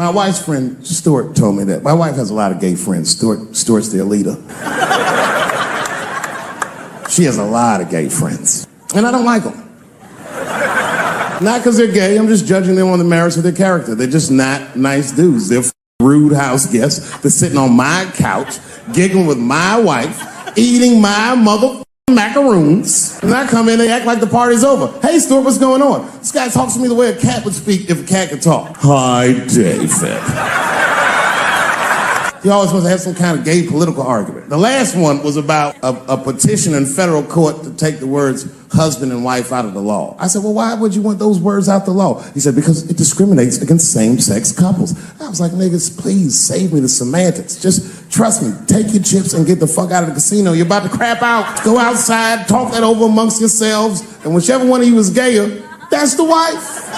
My wife's friend, Stuart, told me that. My wife has a lot of gay friends. Stuart's their leader. She has a lot of gay friends. And I don't like them. Not because they're gay, I'm just judging them on the merits of their character. They're just not nice dudes. They're rude house guests. They're sitting on my couch, giggling with my wife, eating my motherfucking macaroons. And I come in, they act like the party's over. Hey, Stuart, what's going on? This guy talks to me the way a cat would speak if a cat could talk. Hi, David. He always wants to have some kind of gay political argument. The last one was about a petition in federal court to take the words husband and wife out of the law. I said, well, why would you want those words out the law? He said, because it discriminates against same-sex couples. I was like, niggas, please save me the semantics. Just trust me, take your chips and get the fuck out of the casino. You're about to crap out. Go outside, talk that over amongst yourselves, and whichever one of you is gayer, that's the wife.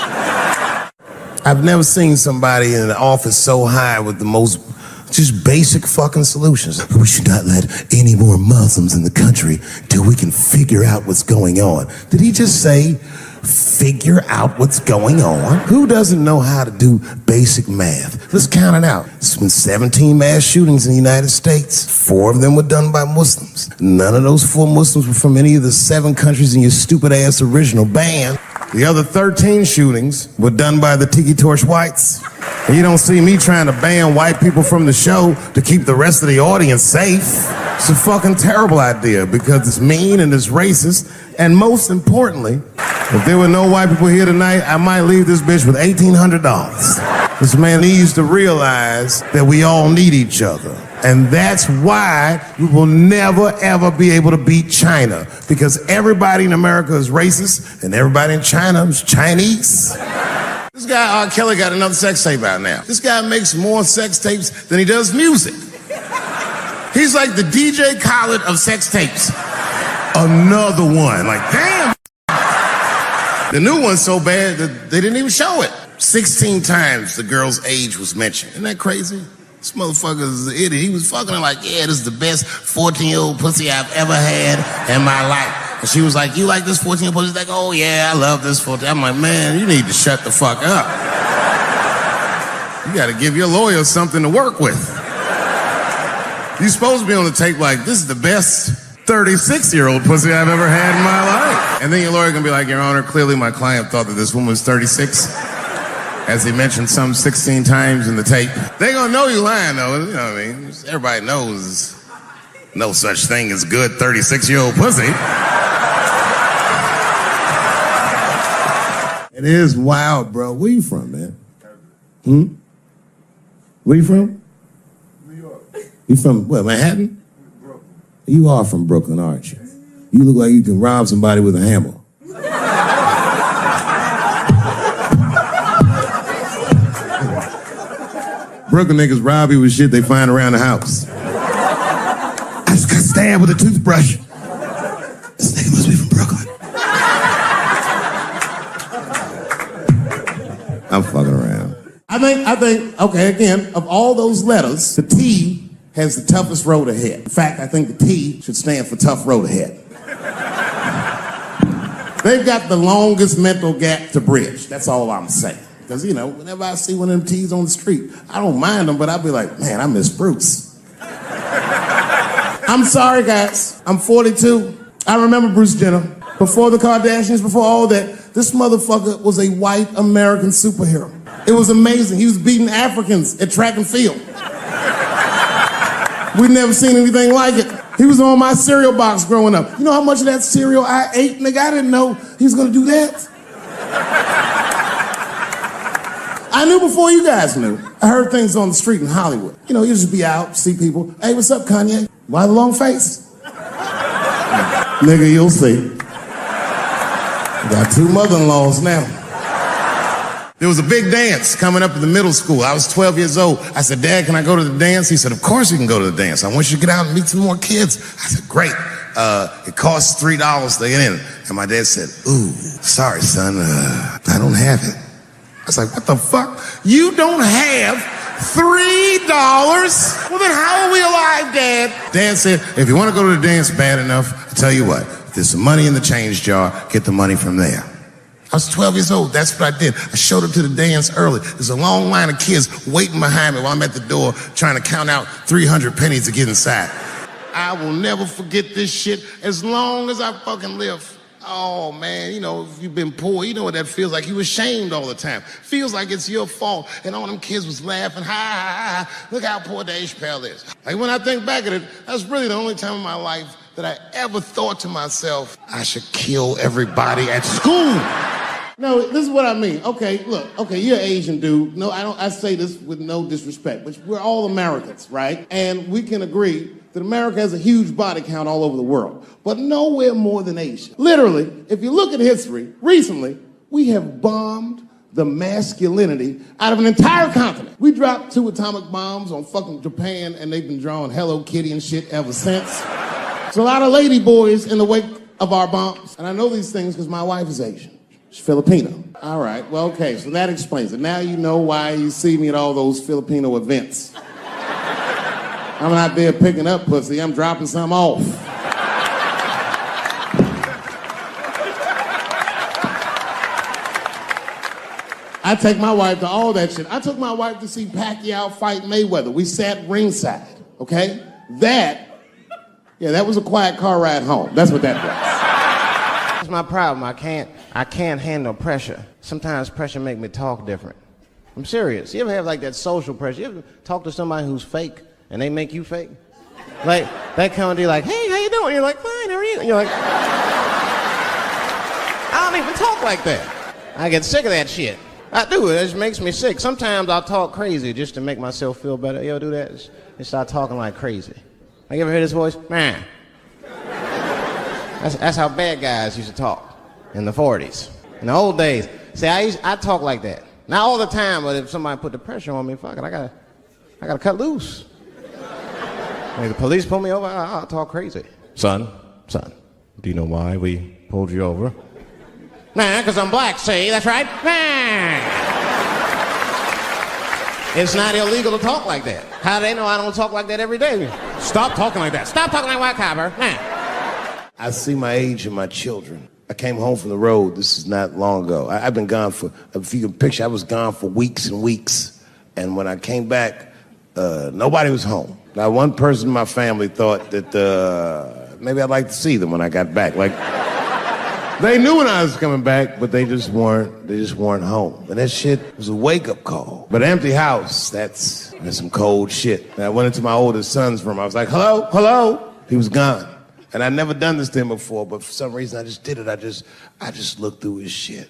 I've never seen somebody in the office so high with the most just basic fucking solutions. We should not let any more Muslims in the country till we can figure out what's going on. Did he just say, figure out what's going on? Who doesn't know how to do basic math? Let's count it out. There's been 17 mass shootings in the United States. 4 of them were done by Muslims. None of those 4 Muslims were from any of the 7 countries in your stupid ass original band. The other 13 shootings were done by the Tiki Torch whites. And you don't see me trying to ban white people from the show to keep the rest of the audience safe. It's a fucking terrible idea because it's mean and it's racist. And most importantly, if there were no white people here tonight, I might leave this bitch with $1,800. This man needs to realize that we all need each other. And that's why we will never, ever be able to beat China. Because everybody in America is racist, and everybody in China is Chinese. This guy, R. Kelly, got another sex tape out now. This guy makes more sex tapes than he does music. He's like the DJ Khaled of sex tapes. Another one. Like, damn. The new one's so bad that they didn't even show it. 16 times the girl's age was mentioned. Isn't that crazy? This motherfucker is an idiot. He was fucking her like, yeah, this is the best 14-year-old pussy I've ever had in my life. And she was like, you like this 14-year-old pussy? He's like, oh yeah, I love this 14. I'm like, man, you need to shut the fuck up. You gotta give your lawyer something to work with. You're supposed to be on the tape like, this is the best 36-year-old pussy I've ever had in my life. And then your lawyer can be like, Your Honor, clearly my client thought that this woman was 36. As he mentioned some 16 times in the tape. They gonna know you lying though, you know what I mean? Everybody knows no such thing as good 36-year-old pussy. It is wild, bro. Where you from, man? Where you from? New York. You from, what, Manhattan? Brooklyn. You are from Brooklyn, aren't you? You look like you can rob somebody with a hammer. Brooklyn niggas rob you with shit they find around the house. I just got stabbed with a toothbrush. This nigga must be from Brooklyn. I'm fucking around. I think, okay, again, of all those letters, the T has the toughest road ahead. In fact, I think the T should stand for tough road ahead. They've got the longest mental gap to bridge. That's all I'm saying. Because, you know, whenever I see one of them T's on the street, I don't mind them, but I'll be like, man, I miss Bruce. I'm sorry, guys. I'm 42. I remember Bruce Jenner. Before the Kardashians, before all that, this motherfucker was a white American superhero. It was amazing. He was beating Africans at track and field. We'd never seen anything like it. He was on my cereal box growing up. You know how much of that cereal I ate? Nigga, I didn't know he was gonna do that. I knew before you guys knew. I heard things on the street in Hollywood. You know, you just be out, see people. Hey, what's up, Kanye? Why the long face? Nigga, you'll see. Got 2 mother-in-laws now. There was a big dance coming up in the middle school. I was 12 years old. I said, Dad, can I go to the dance? He said, of course you can go to the dance. I want you to get out and meet some more kids. I said, great. It costs $3 to get in. And my dad said, ooh, sorry, son, I don't have it. I was like, what the fuck? You don't have $3? Well, then how are we alive, Dad? Dad said, if you want to go to the dance bad enough, I'll tell you what. If there's some money in the change jar, get the money from there. I was 12 years old. That's what I did. I showed up to the dance early. There's a long line of kids waiting behind me while I'm at the door trying to count out 300 pennies to get inside. I will never forget this shit as long as I fucking live. Oh, man, you know, if you've been poor, you know what that feels like. You ashamed all the time. Feels like it's your fault. And all them kids was laughing, ha, ha, ha. Look how poor Dave Chappelle is. Like, when I think back at it, that's really the only time in my life that I ever thought to myself, I should kill everybody at school. No, this is what I mean. Okay, look, okay, you're an Asian dude. No, I say this with no disrespect, but we're all Americans, right? And we can agree that America has a huge body count all over the world, but nowhere more than Asia. Literally, if you look at history, recently, we have bombed the masculinity out of an entire continent. We dropped 2 atomic bombs on fucking Japan, and they've been drawing Hello Kitty and shit ever since. There's a lot of lady boys in the wake of our bombs, and I know these things because my wife is Asian. She's Filipino. All right, well, okay, so that explains it. Now you know why you see me at all those Filipino events. I'm not there picking up pussy, I'm dropping some off. I take my wife to all that shit. I took my wife to see Pacquiao fight Mayweather. We sat ringside, okay? That was a quiet car ride home. That's what that was. That's my problem. I can't handle pressure. Sometimes pressure make me talk different. I'm serious. You ever have like that social pressure? You ever talk to somebody who's fake and they make you fake? Like, that kind of deal, like, hey, how you doing? You're like, fine, how are you? And you're like, I don't even talk like that. I get sick of that shit. I do, it just makes me sick. Sometimes I'll talk crazy just to make myself feel better. You ever do that? Just start talking like crazy. Like, you ever hear this voice? Man. That's how bad guys used to talk in the 40s. In the old days. See, I talk like that. Not all the time, but if somebody put the pressure on me, fuck it, I gotta cut loose. Like the police pull me over, I'll talk crazy. Son, do you know why we pulled you over? Nah, because I'm black, see, that's right. Nah. It's not illegal to talk like that. How do they know I don't talk like that every day? Stop talking like that. Stop talking like white copper. Nah. I see my age in my children. I came home from the road. This is not long ago. I've been gone for, if you can picture, I was gone for weeks and weeks. And when I came back, nobody was home. Now, one person in my family thought that maybe I'd like to see them when I got back. Like, they knew when I was coming back, but they just weren't home. And that shit was a wake-up call. But an empty house, that's some cold shit. And I went into my oldest son's room. I was like, hello, hello. He was gone. And I'd never done this to him before, but for some reason I just did it. I just looked through his shit.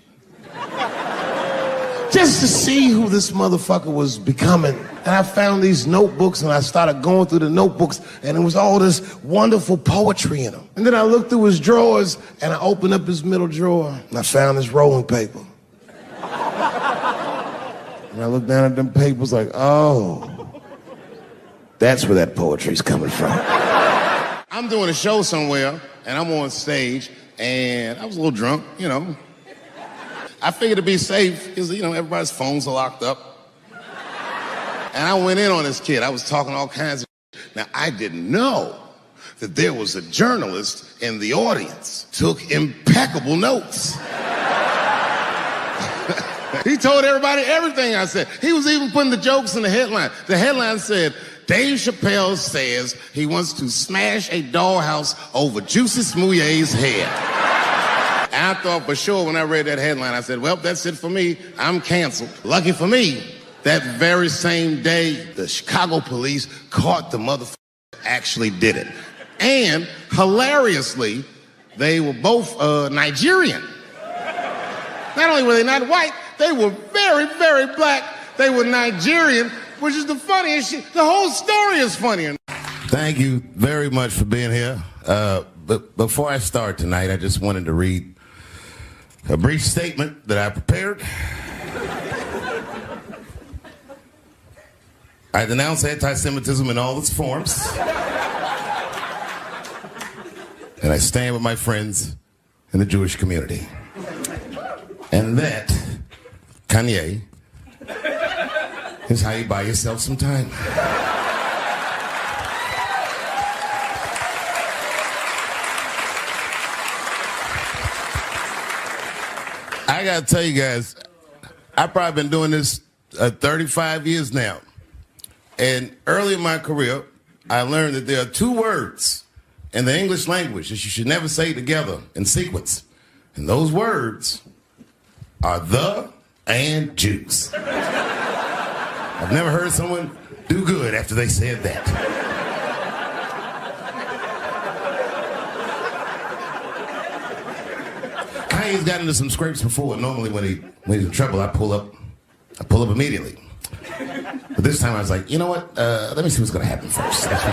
Just to see who this motherfucker was becoming. And I found these notebooks, and I started going through the notebooks, and there was all this wonderful poetry in them. And then I looked through his drawers, and I opened up his middle drawer, and I found this rolling paper. And I looked down at them papers like, oh, that's where that poetry's coming from. I'm doing a show somewhere, and I'm on stage, and I was a little drunk, you know. I figured to be safe, because, you know, everybody's phones are locked up. And I went in on this kid. I was talking all kinds of shit. Now, I didn't know that there was a journalist in the audience. Took impeccable notes. He told everybody everything I said. He was even putting the jokes in the headline. The headline said, Dave Chappelle says he wants to smash a dollhouse over Juicy Smouye's head. And I thought for sure when I read that headline, I said, well, that's it for me. I'm canceled. Lucky for me, that very same day, the Chicago police caught the motherfucker that actually did it. And hilariously, they were both Nigerian. Not only were they not white, they were very, very black. They were Nigerian, which is the funniest shit. The whole story is funny. Thank you very much for being here. But before I start tonight, I just wanted to read a brief statement that I prepared. I denounce anti-Semitism in all its forms. And I stand with my friends in the Jewish community. And that, Kanye, is how you buy yourself some time. I I got to tell you guys, I've probably been doing this 35 years now. And early in my career, I learned that there are two words in the English language that you should never say together in sequence. And those words are the and juice. I've never heard someone do good after they said that. Kanye's got into some scrapes before. Normally when he's in trouble, I pull up immediately. But this time I was like, you know what? Let me see what's going to happen first. Just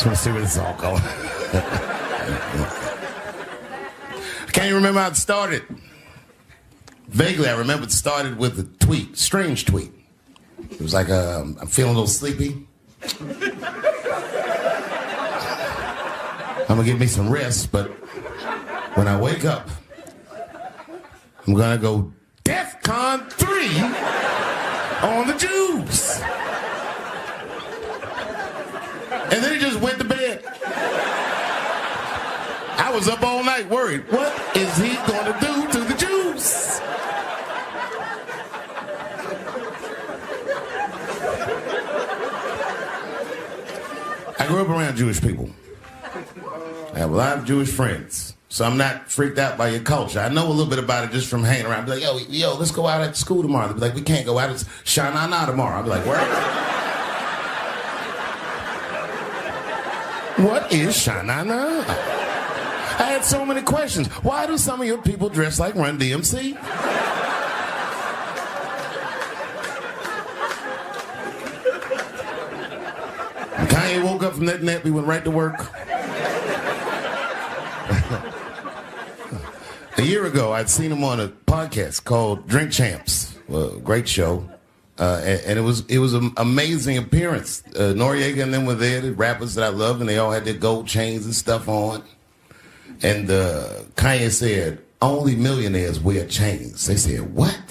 want to see where this is all going. I can't even remember how it started. Vaguely, I remember it started with a tweet, strange tweet. It was like, I'm feeling a little sleepy. I'm going to give me some rest, but when I wake up, I'm going to go DEFCON 3 on the Jews. And then he just went to bed. I was up all night worried. What is he going to do to the Jews? I grew up around Jewish people. I have a lot of Jewish friends. So I'm not freaked out by your culture. I know a little bit about it just from hanging around. I'll be like, yo, let's go out at school tomorrow. They'll be like, we can't go out. It's Shana Na tomorrow. I'll be like, where? What is Shana Na? I had so many questions. Why do some of your people dress like Run DMC? When Kanye woke up from that nap, he went right to work. A year ago, I'd seen him on a podcast called Drink Champs. Great show. And it was an amazing appearance. Noriega and them were there, the rappers that I love, and they all had their gold chains and stuff on. And Kanye said, only millionaires wear chains. They said, what?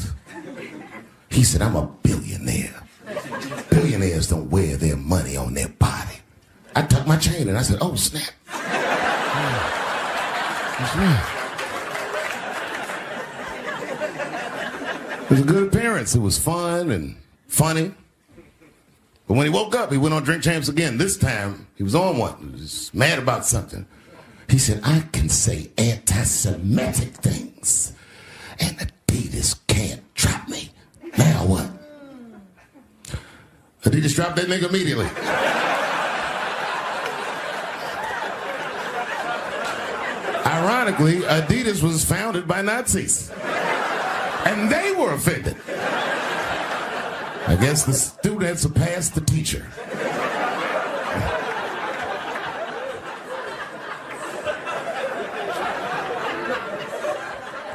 He said, I'm a billionaire. Billionaires don't wear their money on their body. I tucked my chain and I said, oh, snap. That's right. It was a good appearance. It was fun and funny. But when he woke up, he went on Drink Champs again. This time, he was on one. He was mad about something. He said, I can say anti-Semitic things, and Adidas can't drop me. Now what? Adidas dropped that nigga immediately. Ironically, Adidas was founded by Nazis. And they were offended. I guess the student surpassed the teacher.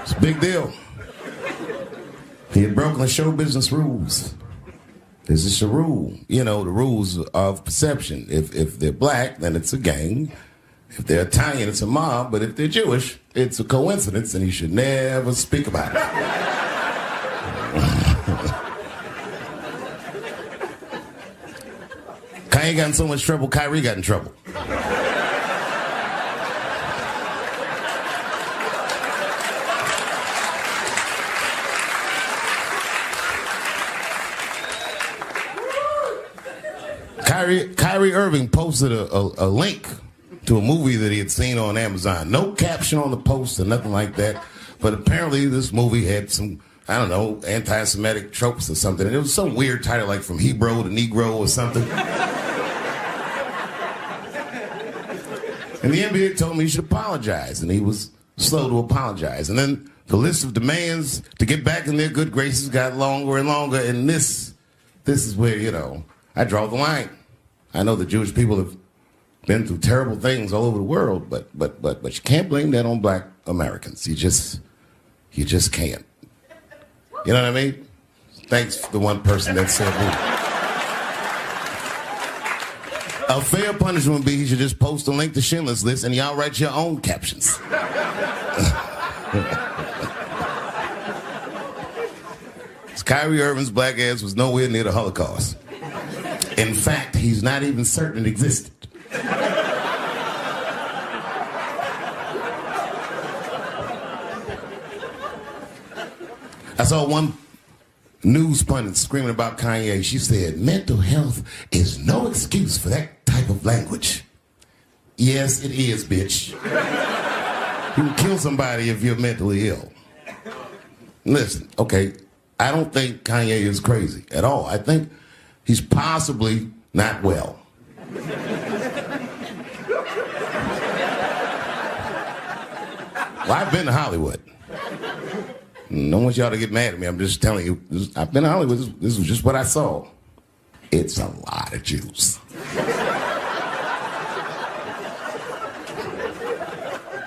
It's a big deal. He had broken the show business rules. There's just a rule. You know, the rules of perception. If they're black, then it's a gang. If they're Italian, it's a mob. But if they're Jewish, it's a coincidence, and you should never speak about it. Kanye got in so much trouble, Kyrie got in trouble. Kyrie Irving posted a link to a movie that he had seen on Amazon. No caption on the post or nothing like that. But apparently this movie had some, I don't know, anti-Semitic tropes or something. And it was some weird title like From Hebrew to Negro or something. And the NBA told me he should apologize. And he was slow to apologize. And then the list of demands to get back in their good graces got longer and longer. And this is where, you know, I draw the line. I know the Jewish people have been through terrible things all over the world, but you can't blame that on black Americans. You just can't. You know what I mean? Thanks to the one person that said that. A fair punishment would be he should just post a link to Schindler's List and y'all write your own captions. Kyrie Irving's black ass was nowhere near the Holocaust. In fact, he's not even certain it existed. I saw one news pundit screaming about Kanye. She said, mental health is no excuse for that type of language. Yes, it is, bitch. You can kill somebody if you're mentally ill. Listen, okay, I don't think Kanye is crazy at all. I think he's possibly not well. Well, I've been to Hollywood. I don't want y'all to get mad at me. I'm just telling you. I've been to Hollywood. This was just what I saw. It's a lot of Jews.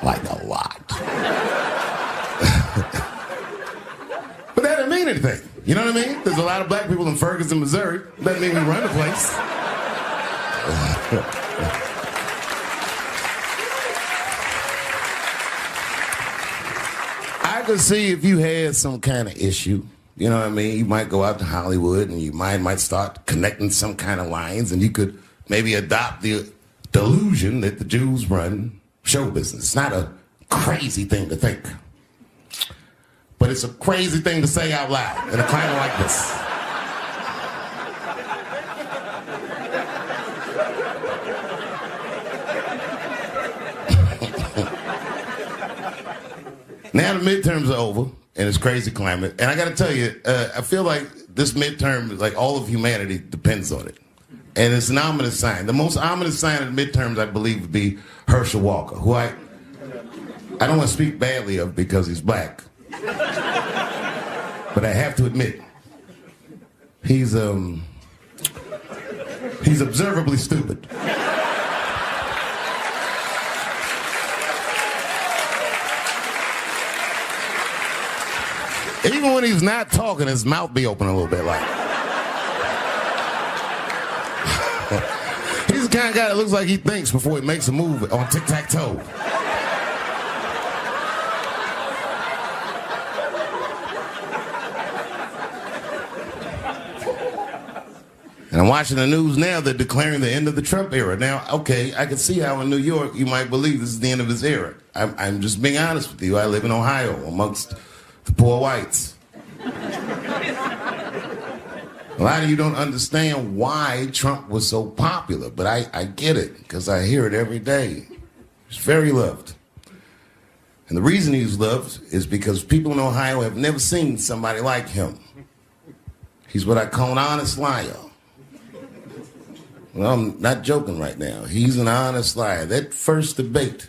Like a lot. But that didn't mean anything. You know what I mean? There's a lot of black people in Ferguson, Missouri. Doesn't mean we run the place. I could see if you had some kind of issue, you know what I mean? You might go out to Hollywood and you might start connecting some kind of lines, and you could maybe adopt the delusion that the Jews run show business. It's not a crazy thing to think, but it's a crazy thing to say out loud in a climate like this. Now the midterms are over, and it's crazy climate. And I got to tell you, I feel like this midterm, like all of humanity, depends on it. And it's an ominous sign. The most ominous sign of the midterms, I believe, would be Herschel Walker, who I don't want to speak badly of because he's black. But I have to admit, he's observably stupid. Even when he's not talking, his mouth be open a little bit like. He's the kind of guy that looks like he thinks before he makes a move on tic-tac-toe. And I'm watching the news now, they're declaring the end of the Trump era. Now, okay, I can see how in New York you might believe this is the end of his era. I'm just being honest with you. I live in Ohio amongst the poor whites. A lot of you don't understand why Trump was so popular, but I get it, because I hear it every day. He's very loved. And the reason he's loved is because people in Ohio have never seen somebody like him. He's what I call an honest liar. Well, I'm not joking right now. He's an honest liar. That first debate,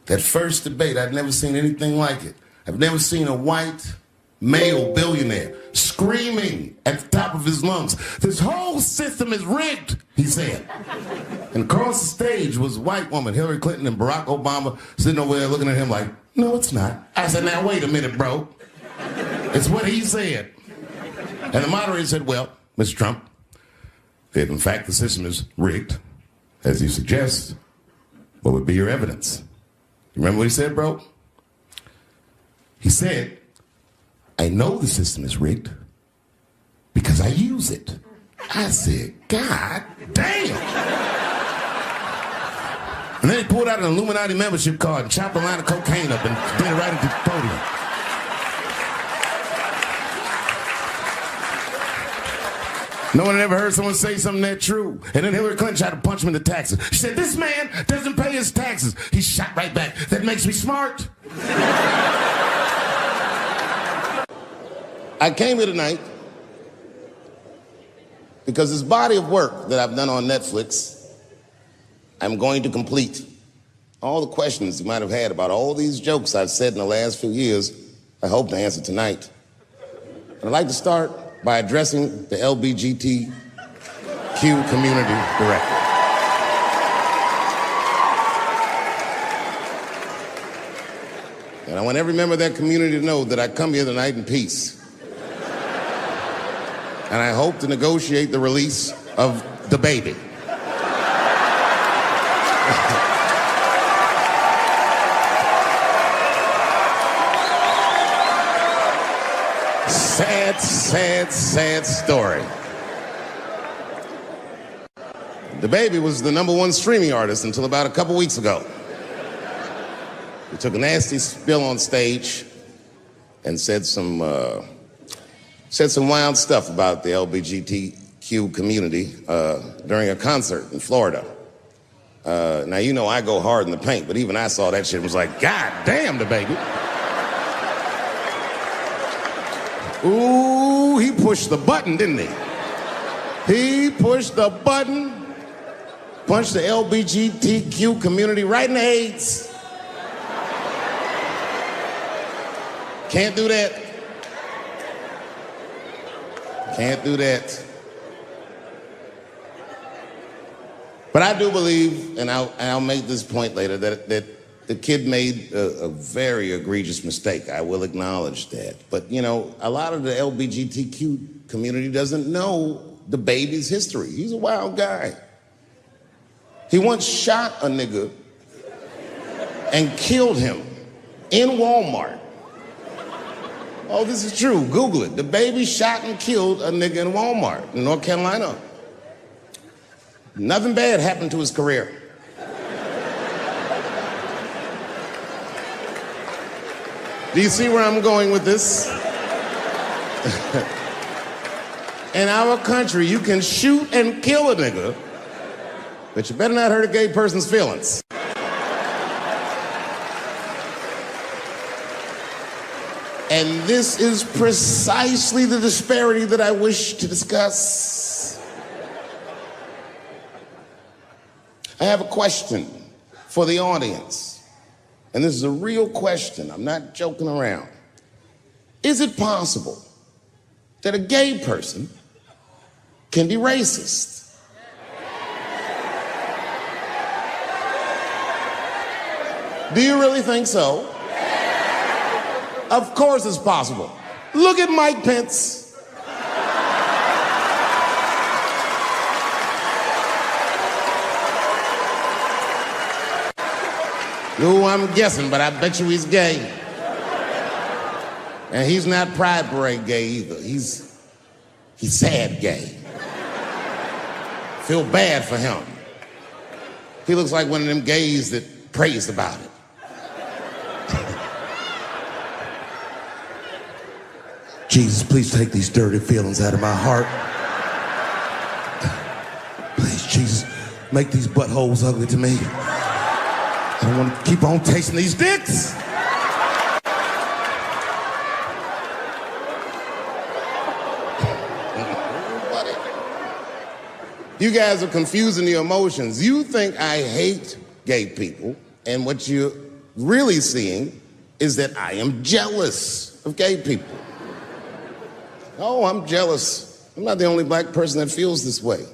I've never seen anything like it. I've never seen a white male billionaire screaming at the top of his lungs, "This whole system is rigged," he said. And across the stage was a white woman, Hillary Clinton and Barack Obama, sitting over there looking at him like, "No, it's not." I said, "Now, wait a minute, bro. It's what he said." And the moderator said, "Well, Mr. Trump, if in fact the system is rigged, as you suggest, what would be your evidence?" You remember what he said, bro? He said, "I know the system is rigged because I use it." I said, "God damn." And then he pulled out an Illuminati membership card and chopped a line of cocaine up and did it right at the podium. No one had ever heard someone say something that true. And then Hillary Clinton tried to punch him in the taxes. She said, "This man doesn't pay his taxes." He shot right back. "That makes me smart." I came here tonight because this body of work that I've done on Netflix, I'm going to complete. All the questions you might have had about all these jokes I've said in the last few years, I hope to answer tonight. And I'd like to start by addressing the LGBTQ community directly. And I want every member of that community to know that I come here tonight in peace. And I hope to negotiate the release of the baby. Sad, sad, sad story. The baby was the #1 streaming artist until about a couple weeks ago. He took a nasty spill on stage and said some said some wild stuff about the LGBTQ community during a concert in Florida. Now, you know I go hard in the paint, but even I saw that shit and was like, God damn the baby. Ooh, he pushed the button, didn't he? He pushed the button, punched the LGBTQ community right in the AIDS. Can't do that. Can't do that. But I do believe, and I'll make this point later, that the kid made a very egregious mistake. I will acknowledge that. But, you know, a lot of the LGBTQ community doesn't know the baby's history. He's a wild guy. He once shot a nigga and killed him in Walmart. Oh, this is true. Google it. The baby shot and killed a nigga in Walmart in North Carolina. Nothing bad happened to his career. Do you see where I'm going with this? In our country, you can shoot and kill a nigga, but you better not hurt a gay person's feelings. And this is precisely the disparity that I wish to discuss. I have a question for the audience. And this is a real question. I'm not joking around. Is it possible that a gay person can be racist? Do you really think so? Of course it's possible. Look at Mike Pence. Ooh, I'm guessing, but I bet you he's gay. And he's not Pride Parade gay either. He's sad gay. Feel bad for him. He looks like one of them gays that praised about it. Jesus, please take these dirty feelings out of my heart. Please, Jesus, make these buttholes ugly to me. I don't want to keep on tasting these dicks. You guys are confusing the emotions. You think I hate gay people, and what you're really seeing is that I am jealous of gay people. Oh, I'm jealous. I'm not the only black person that feels this way.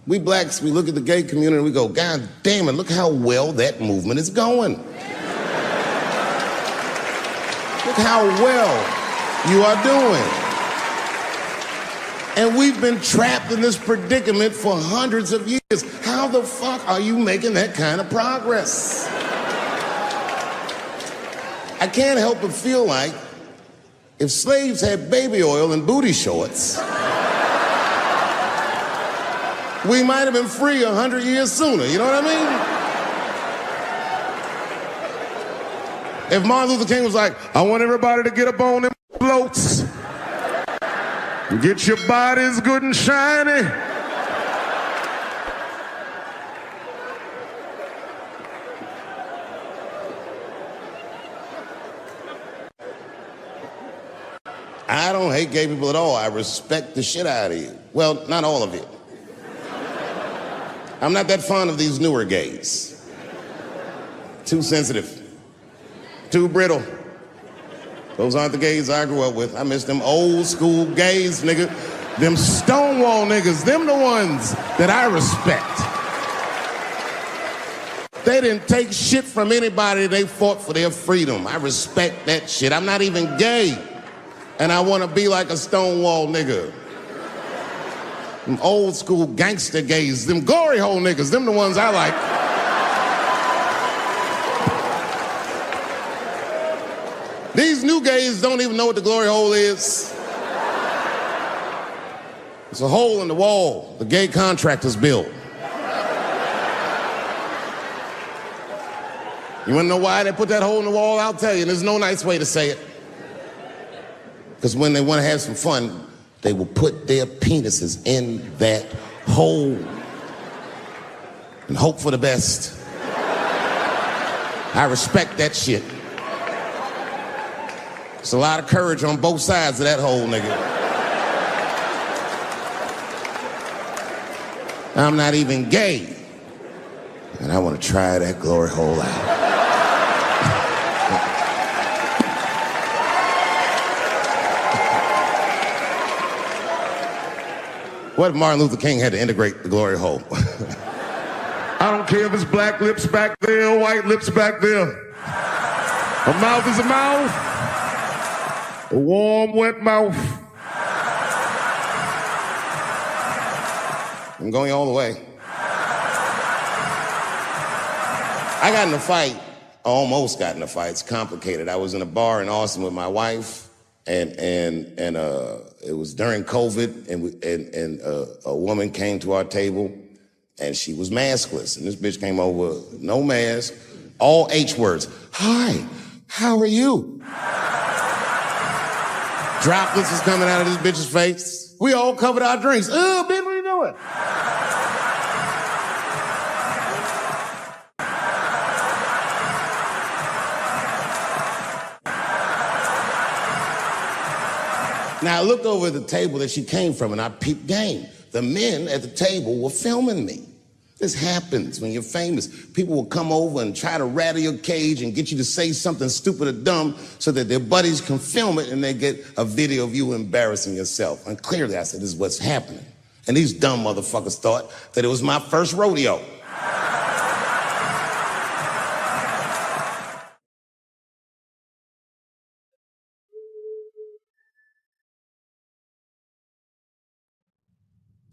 We blacks, we look at the gay community and we go, God damn it, look how well that movement is going. Look how well you are doing. And we've been trapped in this predicament for hundreds of years. How the fuck are you making that kind of progress? I can't help but feel like if slaves had baby oil and booty shorts, we might have been free 100 years sooner, you know what I mean? If Martin Luther King was like, I want everybody to get up on them floats, get your bodies good and shiny. I don't hate gay people at all. I respect the shit out of you. Well, not all of you. I'm not that fond of these newer gays. Too sensitive. Too brittle. Those aren't the gays I grew up with. I miss them old school gays, nigga. Them Stonewall niggas. Them the ones that I respect. They didn't take shit from anybody. They fought for their freedom. I respect that shit. I'm not even gay. And I want to be like a Stonewall nigga. Them old school gangster gays, them glory hole niggas, them the ones I like. These new gays don't even know what the glory hole is. It's a hole in the wall the gay contractors built. You want to know why they put that hole in the wall? I'll tell you, there's no nice way to say it. Because when they want to have some fun, they will put their penises in that hole and hope for the best. I respect that shit. There's a lot of courage on both sides of that hole, nigga. I'm not even gay, and I want to try that glory hole out. What if Martin Luther King had to integrate the glory hole? I don't care if it's black lips back there or white lips back there. A mouth is a mouth. A warm, wet mouth. I'm going all the way. I got in a fight, almost got in a fight. It's complicated. I was in a bar in Austin with my wife, and it was during COVID, and a woman came to our table, and she was maskless. And this bitch came over, no mask, all H words. Hi, how are you? Droplets is coming out of this bitch's face. We all covered our drinks. Bitch, what are you doing? Now I looked over at the table that she came from and I peeped game. The men at the table were filming me. This happens when you're famous. People will come over and try to rattle your cage and get you to say something stupid or dumb so that their buddies can film it and they get a video of you embarrassing yourself. And clearly I said, this is what's happening. And these dumb motherfuckers thought that it was my first rodeo.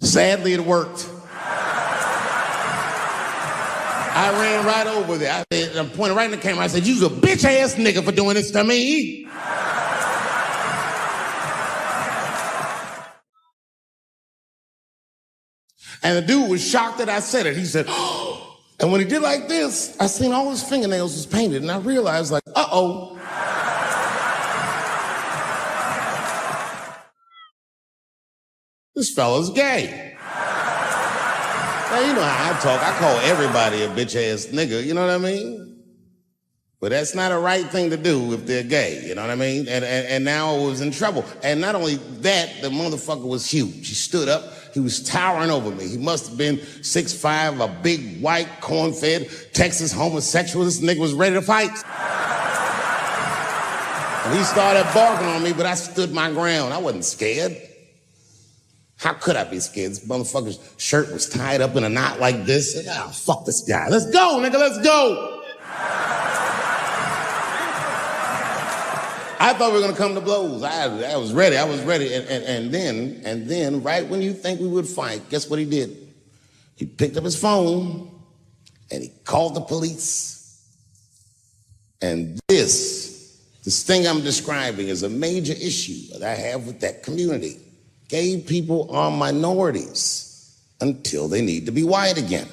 Sadly, it worked. I ran right over there. I pointed right in the camera. I said, you's a bitch-ass nigga for doing this to me. And the dude was shocked that I said it. He said, oh. And when he did like this, I seen all his fingernails was painted, and I realized, like, uh-oh. This fella's gay. Now, you know how I talk. I call everybody a bitch-ass nigga, you know what I mean? But that's not a right thing to do if they're gay, you know what I mean? And now I was in trouble. And not only that, the motherfucker was huge. He stood up. He was towering over me. He must have been 6'5", a big, white, corn-fed, Texas homosexual. This nigga was ready to fight. And he started barking on me, but I stood my ground. I wasn't scared. How could I be scared? This motherfucker's shirt was tied up in a knot like this. And, oh, fuck this guy. Let's go, nigga, let's go. I thought we were gonna come to blows. I was ready. And then, right when you think we would fight, guess what he did? He picked up his phone and he called the police. And this thing I'm describing is a major issue that I have with that community. Gay people are minorities until they need to be white again.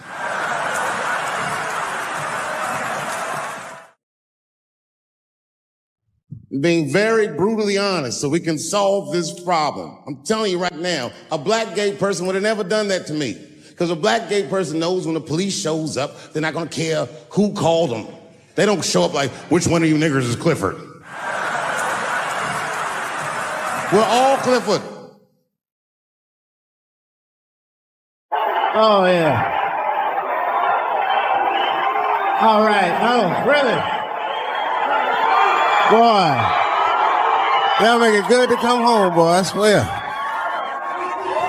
Being very brutally honest so we can solve this problem. I'm telling you right now, a black gay person would have never done that to me. Because a black gay person knows when the police shows up, they're not gonna care who called them. They don't show up like, which one of you niggers is Clifford? We're all Clifford. Oh, yeah. All right. Oh, really? Boy. That'll make it good to come home, boy, I swear.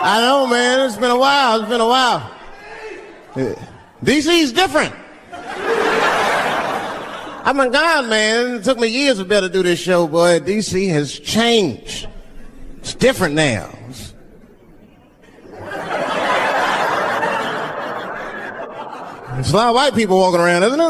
I know, man. It's been a while. DC's different. I mean, God, man, it took me years to be able to do this show, boy. DC has changed. It's different now. There's a lot of white people walking around, isn't there?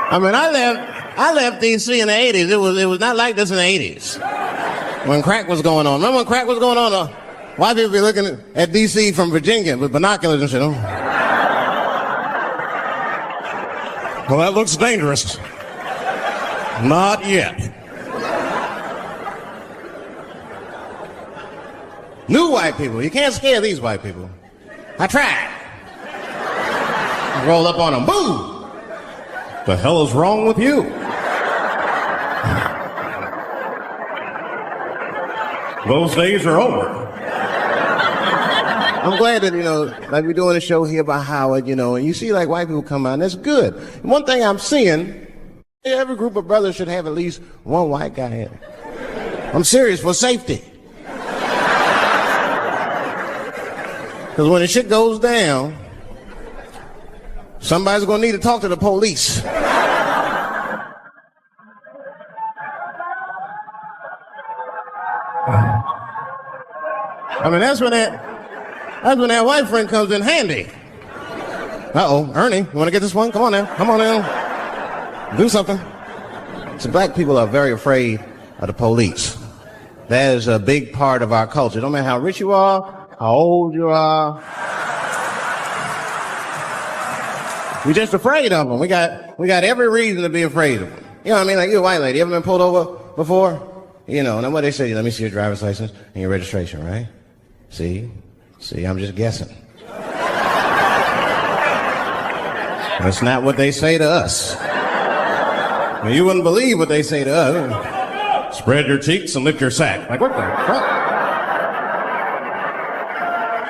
I mean, I left DC in the 80s. It was not like this in the 80s. When crack was going on. Remember when crack was going on? White people be looking at DC from Virginia with binoculars and shit. Well, that looks dangerous. Not yet. New white people. You can't scare these white people. I tried. Roll up on them. Boom! The hell is wrong with you? Those days are over. I'm glad that, like we're doing a show here by Howard, and you see like white people come out, and that's good. And one thing I'm seeing, every group of brothers should have at least one white guy in it. I'm serious, for safety. Because when the shit goes down, somebody's gonna need to talk to the police. I mean, that's when that white friend comes in handy. Uh-oh, Ernie, you wanna get this one? Come on now, do something. So black people are very afraid of the police. That is a big part of our culture. No matter how rich you are, how old you are. We're just afraid of them. We got every reason to be afraid of them. You know what I mean? Like, you're a white lady. You ever been pulled over before? And what they say, let me see your driver's license and your registration, right? See, I'm just guessing. That's not what they say to us. Well, you wouldn't believe what they say to us. Spread your cheeks and lift your sack. Like, what the fuck?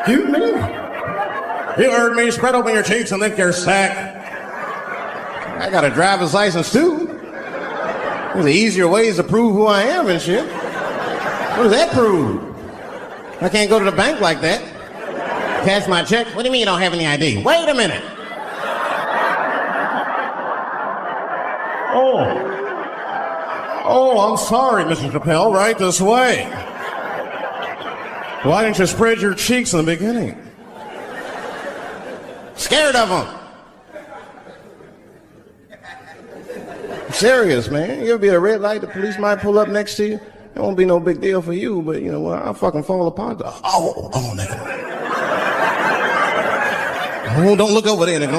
You me? You heard me. Spread open your cheeks and lift your sack. I got a driver's license too. There's easier ways to prove who I am and shit. What does that prove? I can't go to the bank like that. Cash my check. What do you mean you don't have any ID? Wait a minute. Oh, I'm sorry, Mr. Chappelle. Right this way. Why didn't you spread your cheeks in the beginning? Scared of them. I'm serious, man. You ever be at a red light, the police might pull up next to you. It won't be no big deal for you, but I'll fucking fall apart. Oh, nigga. Oh, don't look over there, nigga.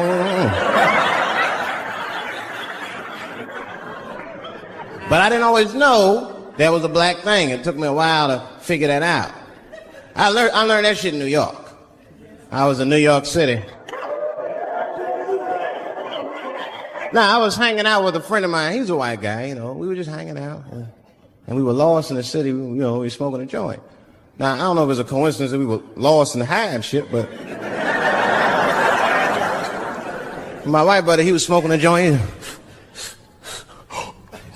But I didn't always know that was a black thing. It took me a while to figure that out. I learned that shit in New York. I was in New York City. Now, I was hanging out with a friend of mine. He's a white guy, We were just hanging out. And we were lost in the city. We were smoking a joint. Now, I don't know if it's a coincidence that we were lost in the high and shit, but... my white buddy, he was smoking a joint.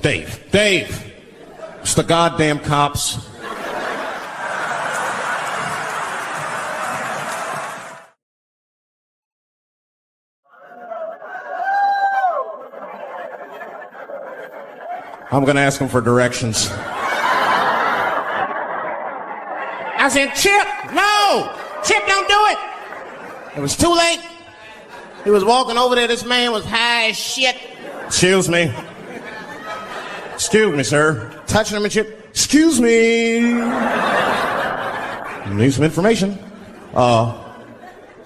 Dave, it's the goddamn cops. I'm gonna ask him for directions. I said, Chip, no! Chip, don't do it! It was too late. He was walking over there. This man was high as shit. Excuse me, sir. Touching him and Chip. Excuse me. Need some information.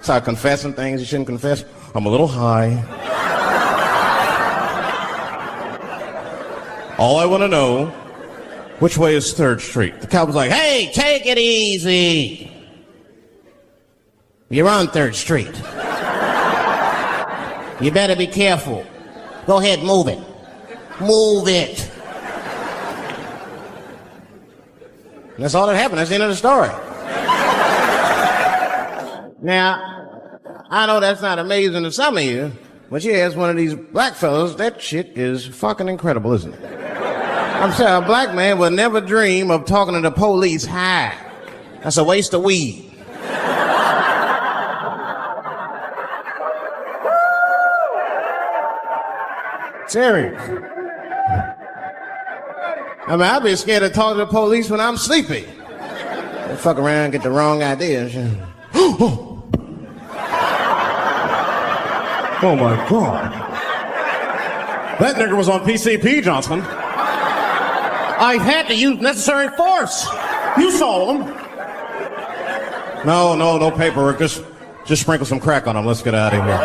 Start confessing things you shouldn't confess. I'm a little high. All I want to know, which way is 3rd Street? The cop was like, hey, take it easy. You're on 3rd Street. You better be careful. Go ahead, move it. Move it. And that's all that happened. That's the end of the story. Now, I know that's not amazing to some of you, but you ask one of these black fellas, that shit is fucking incredible, isn't it? I'm saying a black man would never dream of talking to the police high. That's a waste of weed. Serious. I mean, I'd be scared to talk to the police when I'm sleepy. They fuck around and get the wrong idea and shit. Oh my God. That nigger was on PCP, Johnson. I had to use necessary force. You saw him. No paperwork. Just sprinkle some crack on him. Let's get out of here.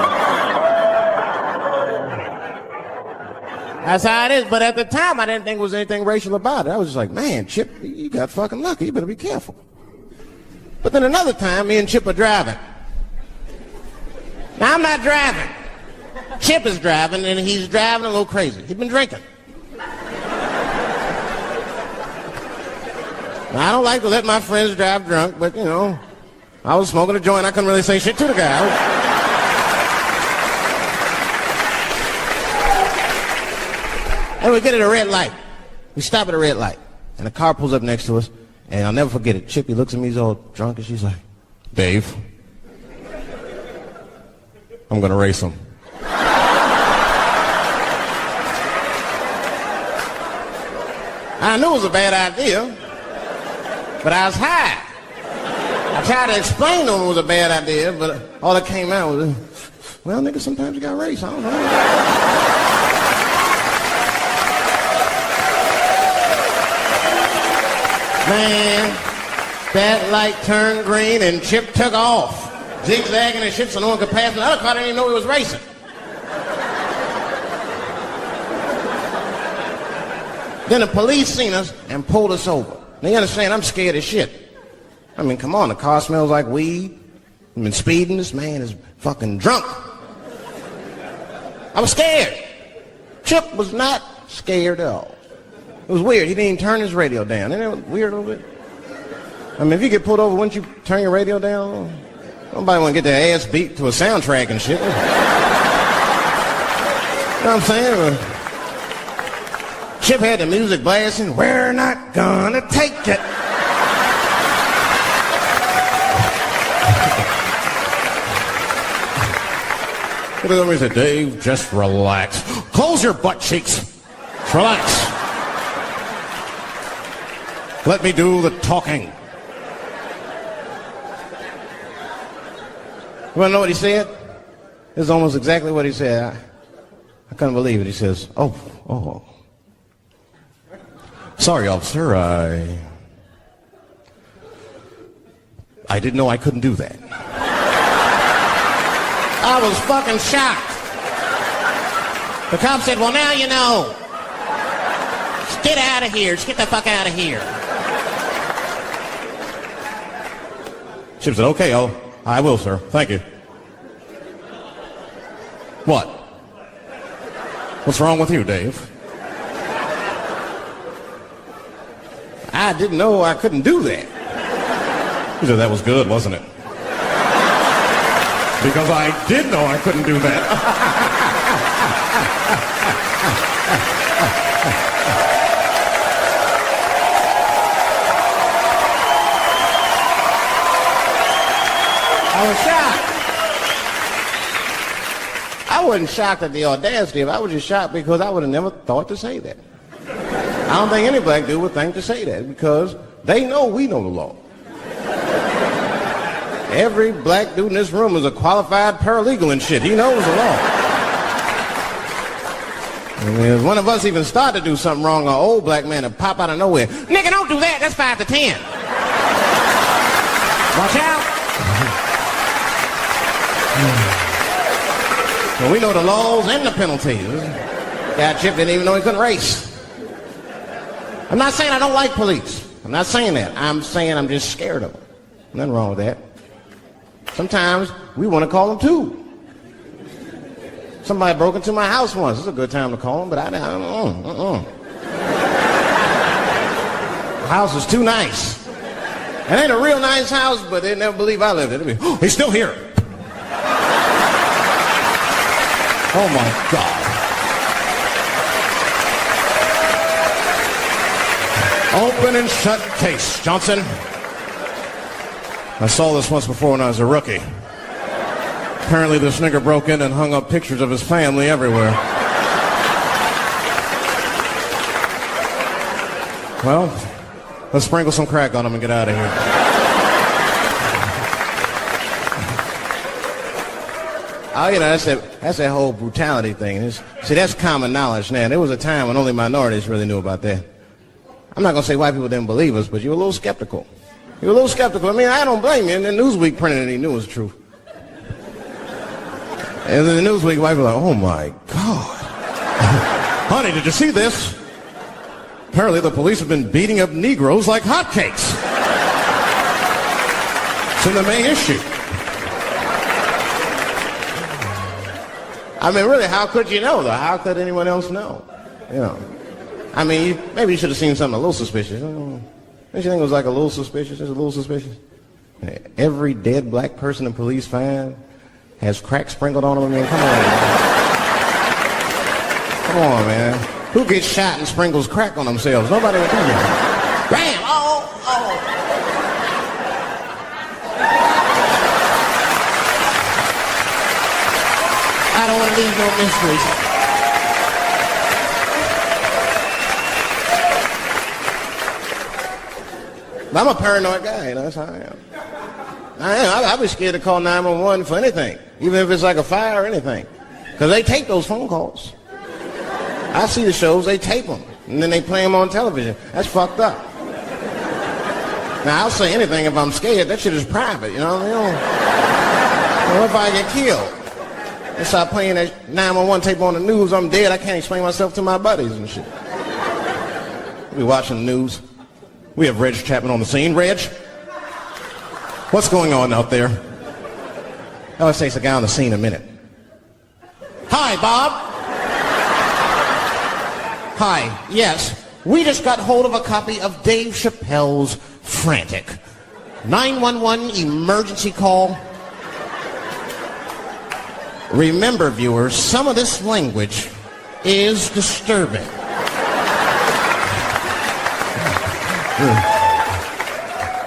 That's how it is. But at the time, I didn't think there was anything racial about it. I was just like, man, Chip, you got fucking lucky. You better be careful. But then another time, me and Chip are driving. Now, I'm not driving. Chip is driving, and he's driving a little crazy. He's been drinking. Now, I don't like to let my friends drive drunk, but, you know, I was smoking a joint. I couldn't really say shit to the guy. And we get at a red light. We stop at a red light. And a car pulls up next to us. And I'll never forget it. Chippy looks at me, he's all drunk, and she's like, Dave, I'm going to race him. I knew it was a bad idea, but I was high. I tried to explain to him it was a bad idea, but all that came out was, well, nigga, sometimes you got to race. I don't know. Man, that light turned green and Chip took off, zigzagging and shit so no one could pass. The other car didn't even know he was racing. Then the police seen us and pulled us over. Now you understand, I'm scared as shit. I mean, come on, the car smells like weed. I've been speeding, this man is fucking drunk. I was scared. Chip was not scared at all. It was weird. He didn't even turn his radio down. Isn't it weird a little bit? I mean, if you get pulled over, wouldn't you turn your radio down? Nobody want to get their ass beat to a soundtrack and shit. You know what I'm saying? Chip had the music blasting. We're not gonna take it. He looked at me and said, Dave, just relax. Close your butt cheeks. Just relax. Let me do the talking. You want to know what he said? This is almost exactly what he said. I couldn't believe it. He says, oh. Sorry, officer, I didn't know I couldn't do that. I was fucking shocked. The cop said, well, now you know. Just get out of here. Just get the fuck out of here. Chip said, okay, I will, sir. Thank you. What? What's wrong with you, Dave? I didn't know I couldn't do that. He said, that was good, wasn't it? Because I did know I couldn't do that. I was shocked. I wasn't shocked at the audacity of it. I was just shocked because I would have never thought to say that. I don't think any black dude would think to say that because they know we know the law. Every black dude in this room is a qualified paralegal and shit. He knows the law. I mean, if one of us even start to do something wrong, an old black man will pop out of nowhere. Nigga, don't do that. That's 5 to 10. Watch out. So we know the laws and the penalties. Guy Chip didn't even know he couldn't race. I'm not saying I don't like police. I'm not saying that. I'm saying I'm just scared of them. Nothing wrong with that. Sometimes we want to call them too. Somebody broke into my house once. It's a good time to call them, but I don't. The house is too nice. It ain't a real nice house, but they never believe I lived in it. Oh, he's still here. Oh my God. Open and shut case, Johnson. I saw this once before when I was a rookie. Apparently this nigger broke in and hung up pictures of his family everywhere. Well, let's sprinkle some crack on him and get out of here. Oh, you know, that's that whole brutality thing. See, that's common knowledge now. There was a time when only minorities really knew about that. I'm not going to say white people didn't believe us, but you were a little skeptical. You were a little skeptical. I mean, I don't blame you. And then Newsweek printed it, he knew it was true. And then the Newsweek, white people were like, oh my God. Honey, did you see this? Apparently the police have been beating up Negroes like hotcakes. It's in the May issue. I mean, really, how could you know, though? How could anyone else know? You know. I mean, maybe you should have seen something a little suspicious. Don't you think it was like a little suspicious? Just a little suspicious? Every dead black person the police find has crack sprinkled on them. I mean, come on, man. Come on, man. Who gets shot and sprinkles crack on themselves? Nobody would do that. Bam! Oh! I don't want to leave no mysteries. I'm a paranoid guy, you know, that's how I am. I'd be scared to call 911 for anything, even if it's like a fire or anything. Because they tape those phone calls. I see the shows, they tape them, and then they play them on television. That's fucked up. Now, I'll say anything if I'm scared. That shit is private, you know what I mean? What if I get killed? They start playing that 911 tape on the news, I'm dead, I can't explain myself to my buddies and shit. We'll be watching the news. We have Reg Chapman on the scene. Reg, what's going on out there? It always takes a guy on the scene a minute. Hi, Bob. Hi, yes. We just got hold of a copy of Dave Chappelle's Frantic. 911 emergency call. Remember, viewers, some of this language is disturbing.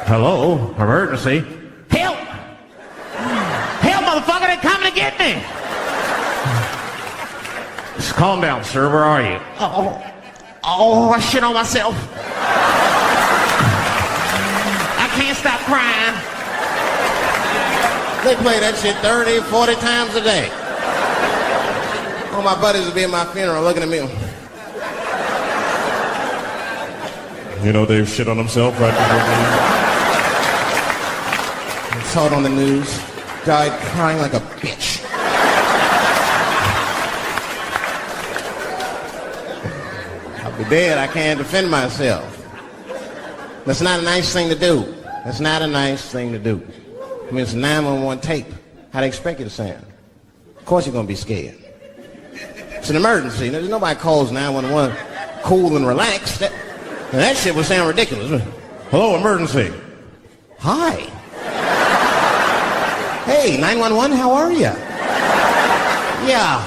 Hello, emergency. Help! Help, motherfucker, they're coming to get me! Just calm down, sir. Where are you? Oh, I shit on myself. I can't stop crying. They play that shit 30, 40 times a day. All my buddies will be at my funeral looking at me. You know Dave shit on himself right before I saw it on the news. Died crying like a bitch. I'll be dead. I can't defend myself. That's not a nice thing to do. That's not a nice thing to do. I mean, it's a 911 tape. How they expect you to sound? Of course you're going to be scared. It's an emergency. There's nobody calls 911 cool and relaxed. That shit would sound ridiculous. Hello, emergency. Hi. Hey, 911, how are you? Yeah.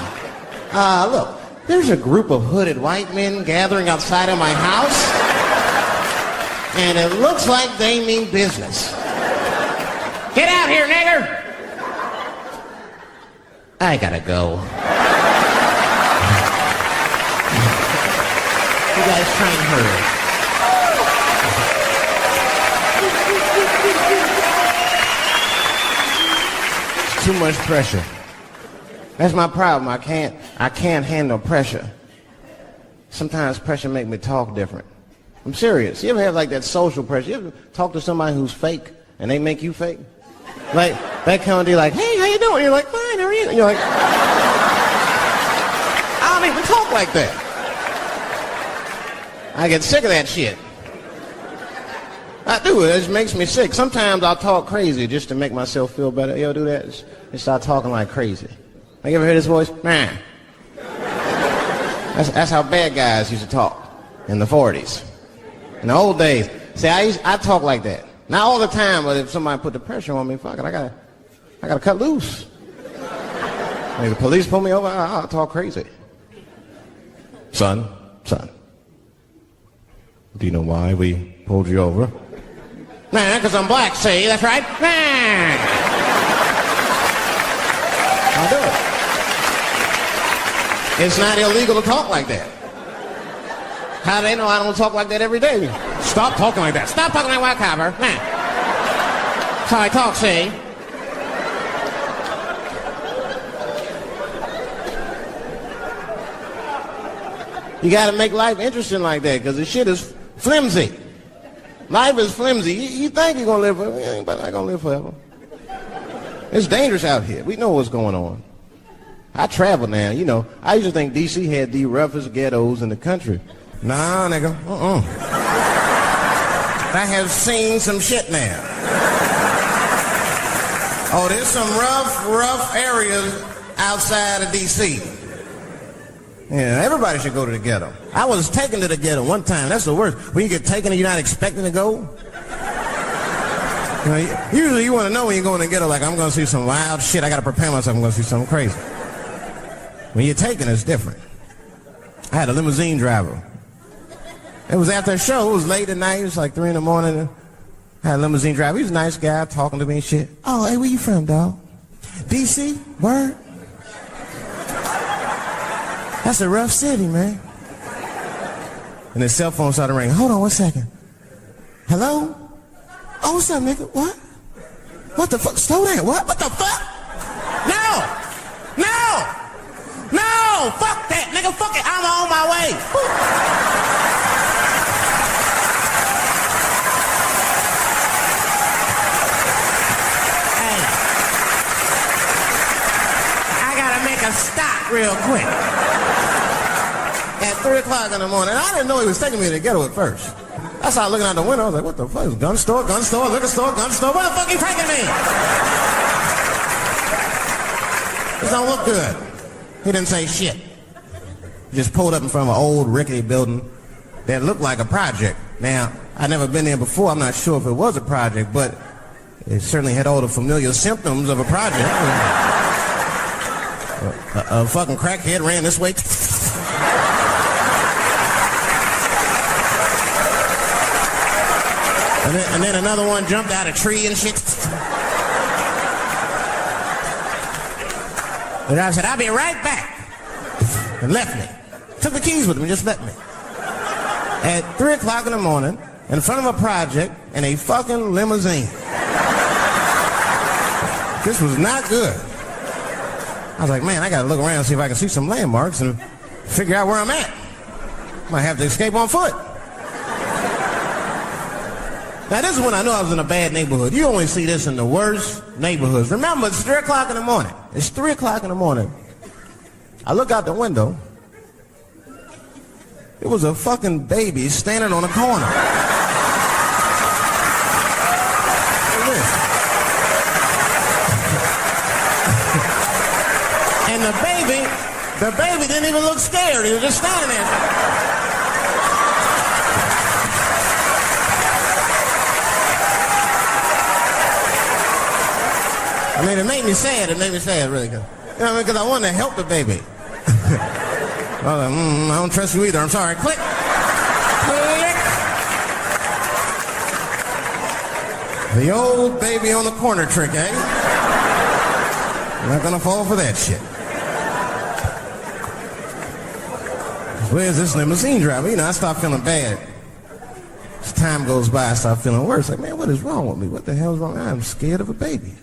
Look, there's a group of hooded white men gathering outside of my house, and it looks like they mean business. Get out here, nigger! I gotta go. You guys try and hurry. It's too much pressure. That's my problem. I can't handle pressure. Sometimes pressure make me talk different. I'm serious. You ever have like that social pressure? You ever talk to somebody who's fake and they make you fake? Like, that kind of deal, like, hey, how you doing? You're like, fine, how are you? And you're like, I don't even talk like that. I get sick of that shit. I do. It just makes me sick. Sometimes I'll talk crazy just to make myself feel better. You ever do that? Just start talking like crazy. Like, you ever hear this voice? Man. That's how bad guys used to talk in the 40s. In the old days. See, I talk like that. Not all the time, but if somebody put the pressure on me, fuck it, I gotta cut loose. If the police pull me over, I'll talk crazy. Son, do you know why we pulled you over? Nah, because I'm black, see, that's right. Nah. I'll do it. It's not illegal to talk like that. How do they know I don't talk like that every day? Stop talking like that. Stop talking like white copper. Nah. That's how I talk, see? You gotta make life interesting like that, because the shit is flimsy. Life is flimsy. You think you're gonna live forever, you ain't not gonna live forever. It's dangerous out here. We know what's going on. I travel now, you know. I used to think D.C. had the roughest ghettos in the country. Nah, nigga, I have seen some shit now. Oh, there's some rough areas outside of D.C. Yeah, everybody should go to the ghetto. I was taken to the ghetto one time. That's the worst. When you get taken and you're not expecting to go. You know, usually you want to know when you go in the ghetto, like, I'm going to see some wild shit. I got to prepare myself. I'm going to see something crazy. When you're taken, it's different. I had a limousine driver. It was after a show. It was late at night. It was like 3 in the morning. I had a limousine driver. He was a nice guy talking to me and shit. Oh, hey, where you from, dog? D.C.? Word? That's a rough city, man. And his cell phone started ringing. Hold on 1 second. Hello? Oh, what's up, nigga? What? What the fuck? Slow down. What? What the fuck? No! Fuck that, nigga. Fuck it. I'm on my way. Hey. I gotta make a stop real quick. At 3 o'clock in the morning. I didn't know he was taking me to the ghetto at first. I started looking out the window. I was like, what the fuck? Gun store, liquor store, gun store. Where the fuck are you taking me? This don't look good. He didn't say shit. He just pulled up in front of an old rickety building that looked like a project. Now, I'd never been there before. I'm not sure if it was a project, but it certainly had all the familiar symptoms of a project. A fucking crackhead ran this way. And then another one jumped out a tree and shit. And I said, I'll be right back. And left me. Took the keys with him and just left me. At 3 o'clock in the morning, in front of a project, in a fucking limousine. This was not good. I was like, man, I gotta look around and see if I can see some landmarks and figure out where I'm at. Might have to escape on foot. Now, this is when I knew I was in a bad neighborhood. You only see this in the worst neighborhoods. Remember, it's 3 o'clock in the morning. It's 3 o'clock in the morning. I look out the window. It was a fucking baby standing on a corner. Look at this. And the baby didn't even look scared. He was just standing there. I mean, it made me sad. It made me sad, really. You know, because I wanted to help the baby. I was like, I don't trust you either. I'm sorry. Click. Click. The old baby on the corner trick, eh? You're not gonna fall for that shit. Where's this limousine driver? You know, I start feeling bad. As time goes by, I start feeling worse. Like, man, what is wrong with me? What the hell's wrong? I'm scared of a baby.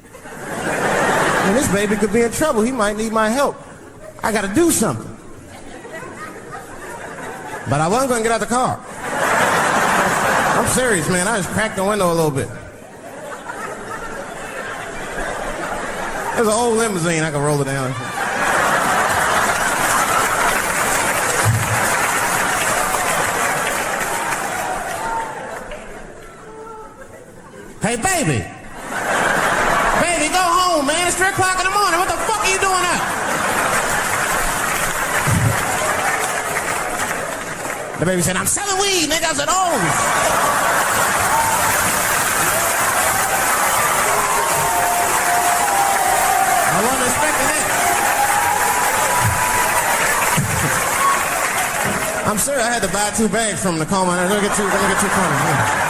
And this baby could be in trouble. He might need my help. I got to do something. But I wasn't going to get out the car. I'm serious, man. I just cracked the window a little bit. There's an old limousine. I can roll it down. Hey, baby. Baby, go home, man. It's 3 o'clock in the morning. What the fuck are you doing up? The baby said, I'm selling weed, nigga. I said, oh. I wasn't expecting that. I'm sorry I had to buy 2 bags from the coma. Let me get 2 corners.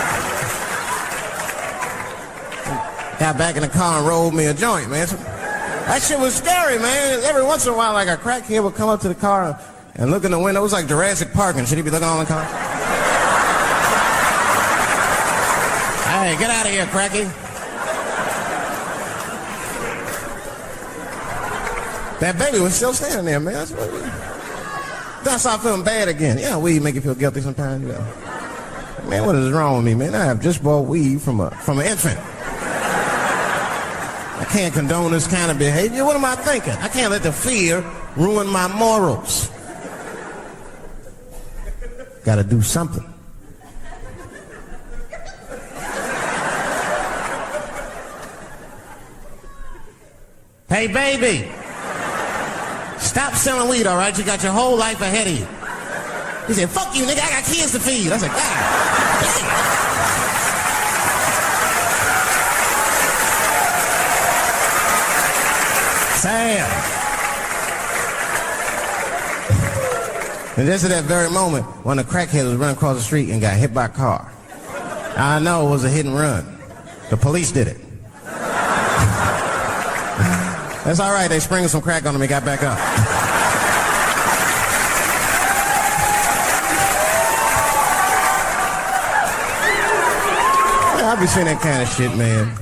Got back in the car and rolled me a joint, man. That shit was scary, man. Every once in a while, like a crackhead would come up to the car and look in the window. It was like Jurassic Park and shit. He'd be looking on the car. Hey, get out of here, cracky. That baby was still standing there, man. That's what then I started feeling bad again. Yeah, weed make you feel guilty sometimes, you know. Man, what is wrong with me, man? I have just bought weed from an infant. I can't condone this kind of behavior. What am I thinking? I can't let the fear ruin my morals. Gotta do something. Hey, baby. Stop selling weed, all right? You got your whole life ahead of you. He said, fuck you, nigga, I got kids to feed. I said, God damn. Sam. And just at that very moment, one of the crackheads was running across the street and got hit by a car. I know it was a hit and run. The police did it. That's all right, they sprinkled some crack on him and got back up. I'll be seeing that kind of shit, man.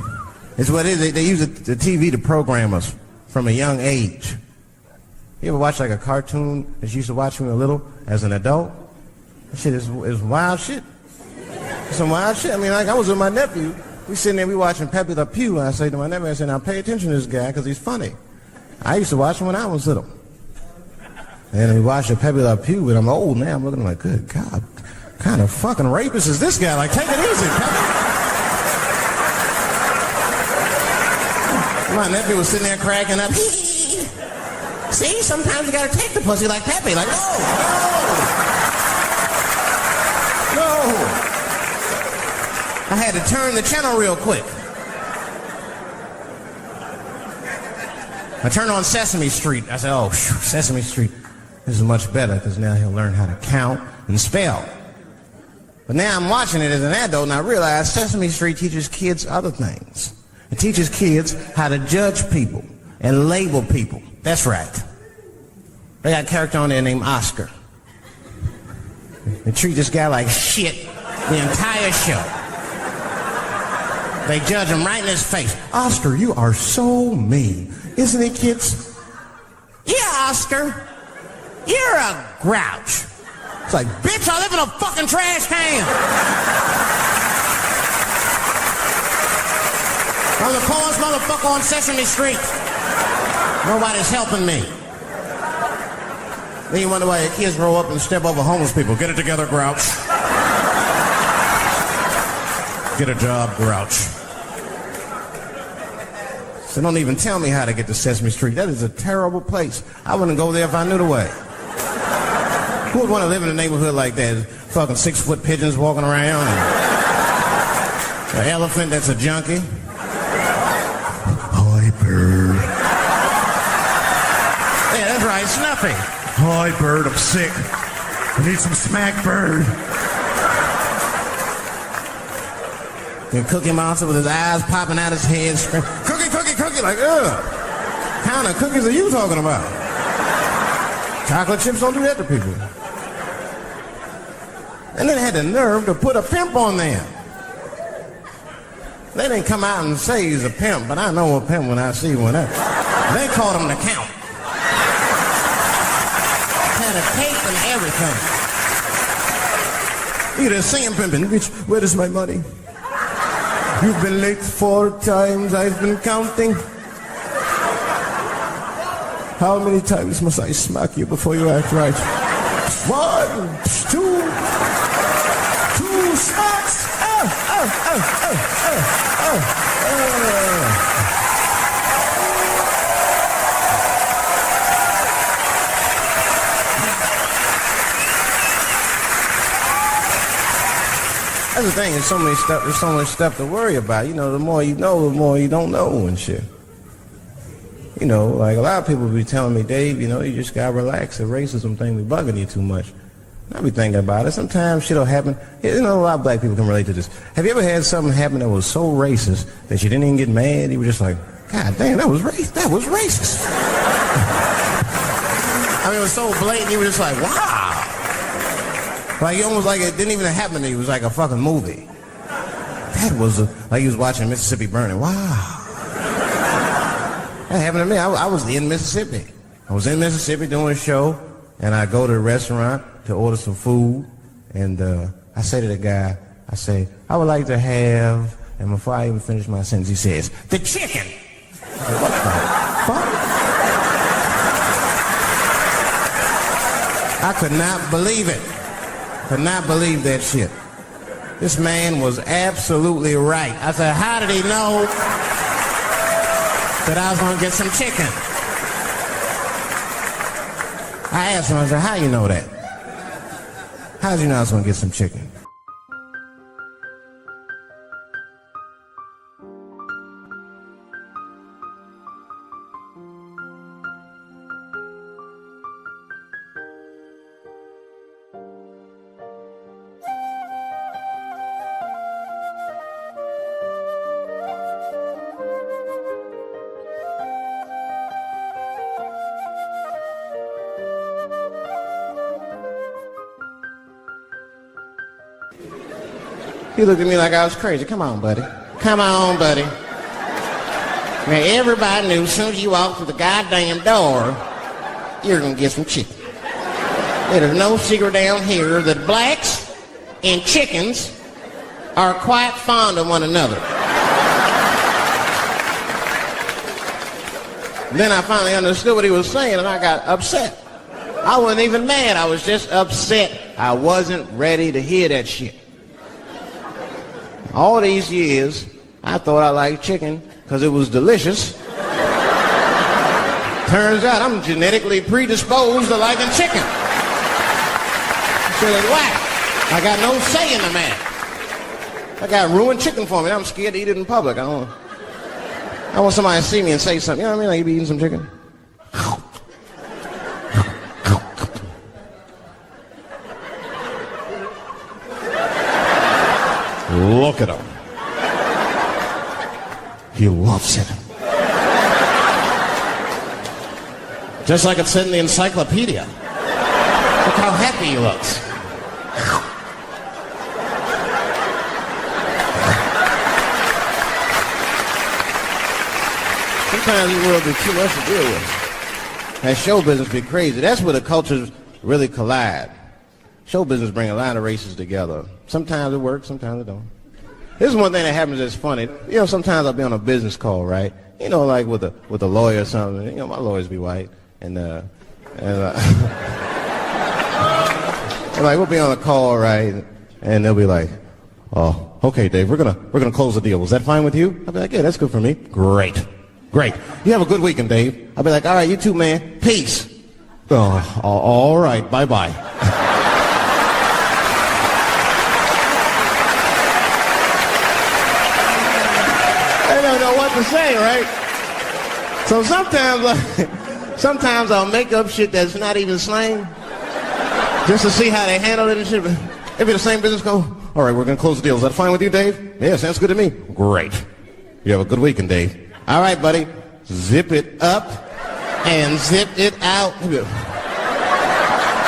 It's what it is. They use the TV to program us from a young age. You ever watch like a cartoon that you used to watch when you were little as an adult? That shit is wild shit. It's some wild shit. I mean, like I was with my nephew. We sitting there, we watching Pepe Le Pew, and I say to my nephew, I said, now pay attention to this guy because he's funny. I used to watch him when I was little. And we watched Pepe Le Pew, and I'm old now. I'm looking like, good God, what kind of fucking rapist is this guy? Like, take it easy, Pepe. My nephew was sitting there cracking up. See, sometimes you gotta take the pussy like Pepe. Like, no. I had to turn the channel real quick. I turned on Sesame Street. I said, oh, Sesame Street. This is much better because now he'll learn how to count and spell. But now I'm watching it as an adult and I realize Sesame Street teaches kids other things. It teaches kids how to judge people and label people. That's right. They got a character on there named Oscar. They treat this guy like shit the entire show. They judge him right in his face. Oscar, you are so mean. Isn't it, kids? Yeah, Oscar. You're a grouch. It's like, bitch, I live in a fucking trash can. I'm the coolest motherfucker on Sesame Street. Nobody's helping me. Then you wonder why your kids grow up and step over homeless people. Get it together, grouch. Get a job, grouch. So don't even tell me how to get to Sesame Street. That is a terrible place. I wouldn't go there if I knew the way. Who would want to live in a neighborhood like that? Fucking 6-foot pigeons walking around and an elephant that's a junkie. Hi, bird. Yeah, that's right, Snuffy. Hi, bird, I'm sick. I need some smack, bird. And Cookie Monster with his eyes popping out his head, screaming, cookie, cookie, cookie, like, ugh. What kind of cookies are you talking about? Chocolate chips don't do that to people. And then they had the nerve to put a pimp on there. They didn't come out and say he's a pimp, but I know a pimp when I see one. They called him the Count. Had a cape and everything. You just singing pimping, bitch, where is my money? You've been late 4 times, I've been counting. How many times must I smack you before you act right? 1, 2 smacks! That's the thing, there's so much stuff to worry about. You know, the more you know, the more you don't know and shit. You know, like a lot of people be telling me, Dave, you know, you just gotta relax. The racism thing be bugging you too much. And I be thinking about it. Sometimes shit'll happen. You know, a lot of black people can relate to this. Have you ever had something happen that was so racist that you didn't even get mad? You were just like, God damn, that was racist. I mean, it was so blatant, you were just like, wow. Like, almost like it didn't even happen to you. It was like a fucking movie. That was like you was watching Mississippi Burning. Wow. That happened to me. I was in Mississippi. I was in Mississippi doing a show, and I go to the restaurant to order some food, and I say to the guy, I say, I would like to have, and before I even finish my sentence, he says, the chicken. What the fuck? I could not believe it. Could not believe that shit. This man was absolutely right. I said, how did he know that I was going to get some chicken? I asked him, I said, how you know that? How did you know I was going to get some chicken? He looked at me like I was crazy. Come on, buddy. Come on, buddy. Now, everybody knew as soon as you walked through the goddamn door, you're going to get some chicken. There's no secret down here that blacks and chickens are quite fond of one another. Then I finally understood what he was saying, and I got upset. I wasn't even mad. I was just upset. I wasn't ready to hear that shit. All these years, I thought I liked chicken because it was delicious. Turns out I'm genetically predisposed to liking chicken. Shit is whack. I got no say in the matter. I got ruined chicken for me. I'm scared to eat it in public. I want somebody to see me and say something. You know what I mean? Like, you be eating some chicken? Look at him. He loves it. Just like it said in the encyclopedia. Look how happy he looks. Sometimes the world be too much to deal with. That show business be crazy. That's where the cultures really collide. Show business bring a lot of races together. Sometimes it works, sometimes it don't. This is one thing that happens that's funny. You know, sometimes I'll be on a business call, right? You know, like with a lawyer or something. You know, my lawyers be white, and like we'll be on a call, right? And they'll be like, "Oh, okay, Dave, we're gonna close the deal. Was that fine with you?" I'll be like, "Yeah, that's good for me." Great. You have a good weekend, Dave. I'll be like, "All right, you too, man. Peace." Oh, all right. Bye-bye. I don't know what to say, right? So sometimes I'll make up shit that's not even slang, just to see how they handle it and shit. If it's the same business, go, All right, we're gonna close the deal. Is that fine with you, Dave? Yeah, sounds good to me. Great. You have a good weekend, Dave. all right, buddy, zip it up and zip it out.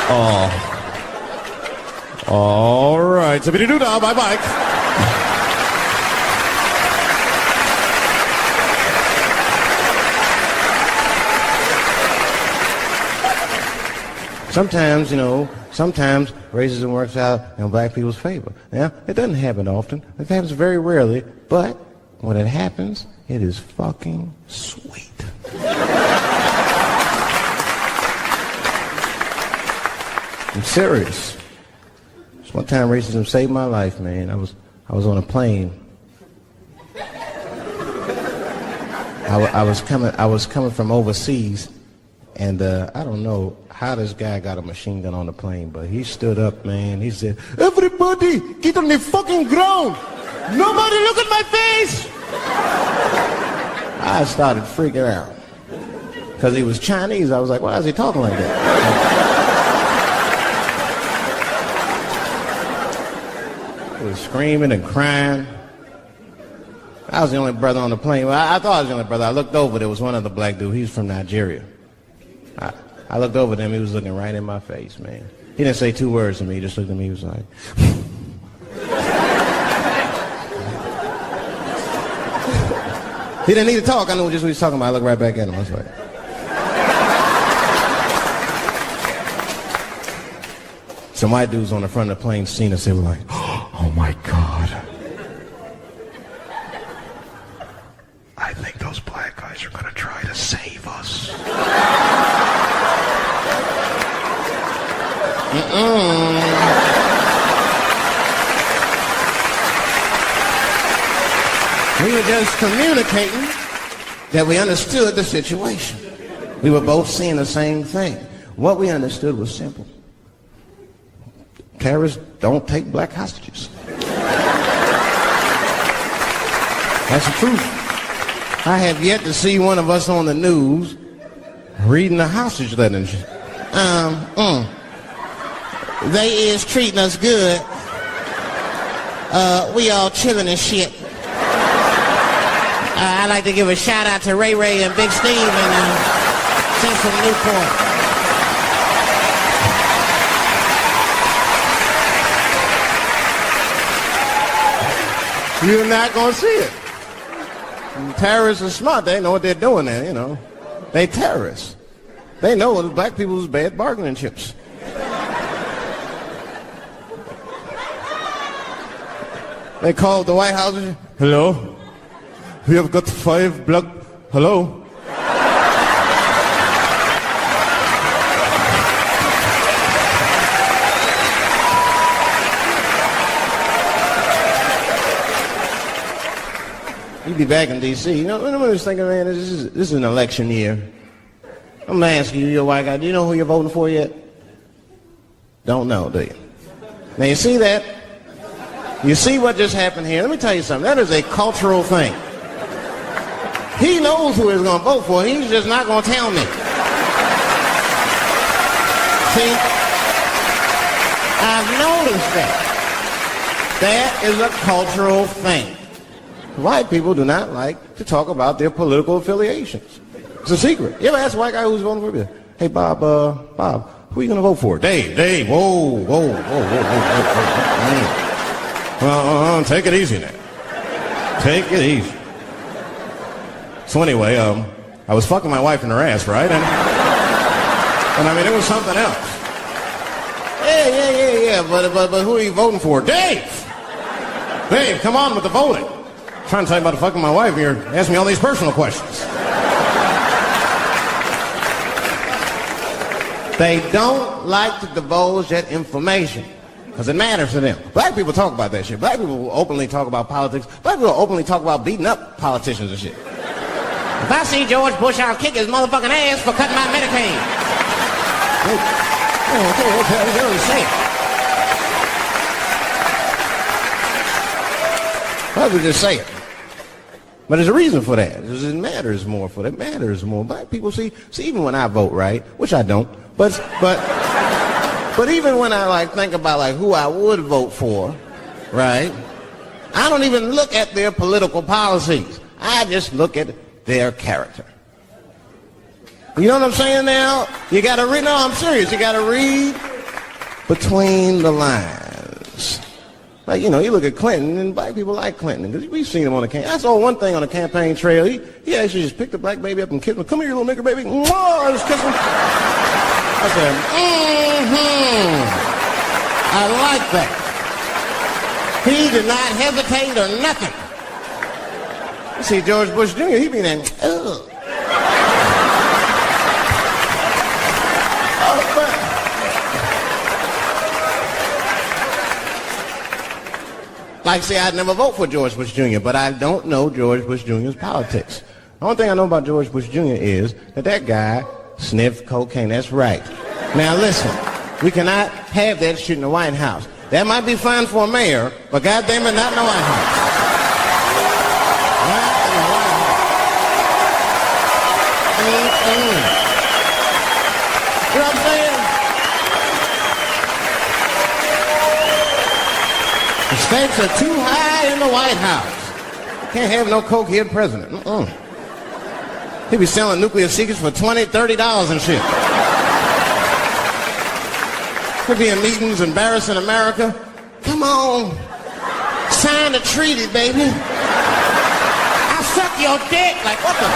Oh. All right. Zippity-doo-dah. Bye-bye. Sometimes, sometimes racism works out in black people's favor. Now, it doesn't happen often. It happens very rarely, but when it happens, it is fucking sweet. I'm serious. This one time racism saved my life, man. I was on a plane. I was coming from overseas, and I don't know how this guy got a machine gun on the plane, but he stood up, man. He said, "Everybody, get on the fucking ground! Nobody look at my face!" I started freaking out. Because he was Chinese. I was like, why is he talking like that? He was screaming and crying. I was the only brother on the plane. Well, I thought I was the only brother. I looked over. There was one other black dude. He was from Nigeria. I looked over at him. He was looking right in my face, man. He didn't say two words to me. He just looked at me. He was like... He didn't need to talk. I knew just what he was talking about. I looked right back at him. I was like... Some white dudes on the front of the plane seen us. They were like, "Oh my God. I think those black guys are going to We were just communicating that we understood the situation. We were both seeing the same thing. What we understood was simple. Terrorists don't take black hostages. That's the truth. I have yet to see one of us on the news reading a hostage letter and shit. They is treating us good. We all chilling and shit. I'd like to give a shout out to Ray Ray and Big Steve and Central Newport. You're not going to see it. And terrorists are smart. They know what they're doing there, you know. They terrorists. They know that black people's bad bargaining chips. They called the White House. Hello? We have got 5 black... Hello? You'd be back in D.C. You know, I was thinking, man, this is an election year. I'm going to ask you, you're a white guy, do you know who you're voting for yet? Don't know, do you? Now, you see that? You see what just happened here? Let me tell you something. That is a cultural thing. He knows who he's going to vote for. He's just not going to tell me. See? I've noticed that. That is a cultural thing. White people do not like to talk about their political affiliations. It's a secret. You ever ask a white guy who's voting for you? Hey, Bob, who are you going to vote for? Dave, whoa. Take it easy now. Take it easy. So anyway, I was fucking my wife in her ass, right? And I mean, it was something else. Yeah. But who are you voting for? Dave, come on with the voting. I'm trying to tell you about fucking my wife, and you're asking me all these personal questions. They don't like to divulge that information because it matters to them. Black people talk about that shit. Black people will openly talk about politics. Black people will openly talk about beating up politicians and shit. If I see George Bush, I'll kick his motherfucking ass for cutting my Medicaid. They say it. Black people just say it. But there's a reason for that. It matters more for that. It matters more. Black people see even when I vote, right, which I don't, but even when I think about who I would vote for, right, I don't even look at their political policies. I just look at their character. You know what I'm saying now? You got to read. No, I'm serious. You got to read between the lines. Like, you know, you look at Clinton, and black people like Clinton, because we've seen him on the campaign. I saw one thing on the campaign trail. He actually just picked a black baby up and kissed him. Come here, you little nigger baby. Mwah! I just kissed him. I said, I like that. He did not hesitate or nothing. You see George Bush Jr., he be there, ugh. Like, say, I'd never vote for George Bush Jr., but I don't know George Bush Jr.'s politics. The only thing I know about George Bush Jr. is that guy sniffed cocaine. That's right. Now, listen, we cannot have that shit in the White House. That might be fine for a mayor, but goddamn it, not in the White House. Not in the White House. You know what I'm saying? The stakes are too high in the White House. Can't have no cokehead president. He be selling nuclear secrets for $20, $30 and shit. Could be in meetings embarrassing America. Come on. Sign the treaty, baby. I'll suck your dick. Like, what the?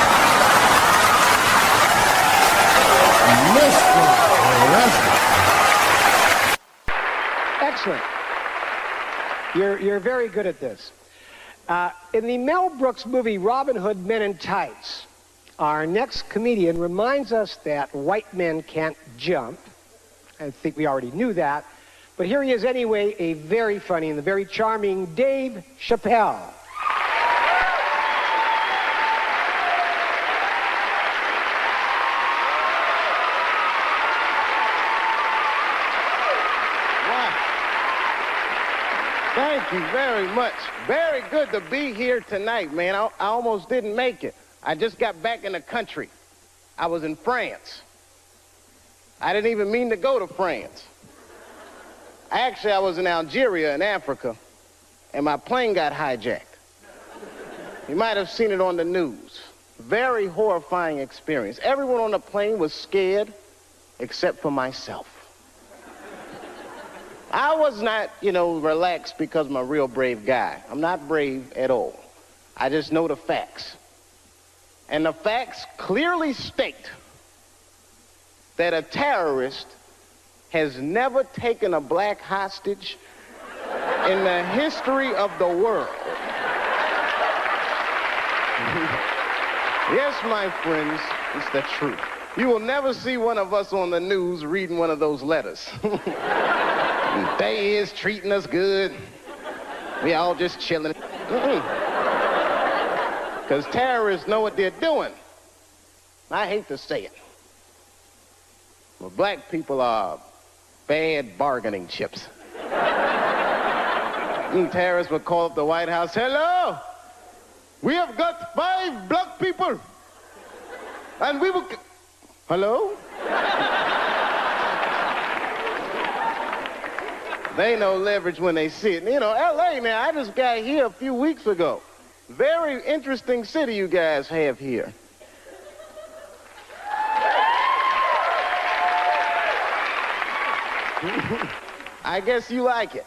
Excellent. You're very good at this. In the Mel Brooks movie Robin Hood Men in Tights, our next comedian reminds us that white men can't jump, I think we already knew that. But here he is anyway, a very funny and the very charming Dave Chappelle. Thank you very much. Very good to be here tonight, man. I almost didn't make it. I just got back in the country. I was in France. I didn't even mean to go to France. Actually, I was in Algeria in Africa, and my plane got hijacked. You might have seen it on the news. Very horrifying experience. Everyone on the plane was scared, except for myself. I was not, relaxed because I'm a real brave guy. I'm not brave at all. I just know the facts. And the facts clearly state that a terrorist has never taken a black hostage in the history of the world. Yes, my friends, it's the truth. You will never see one of us on the news reading one of those letters. They is treating us good. We all just chilling. Because terrorists know what they're doing. I hate to say it, but black people are bad bargaining chips. Terrorists would call up the White House, "Hello, we have got 5 black people, and we will..." Hello? They know leverage when they see it. L.A., man, I just got here a few weeks ago. Very interesting city you guys have here. I guess you like it.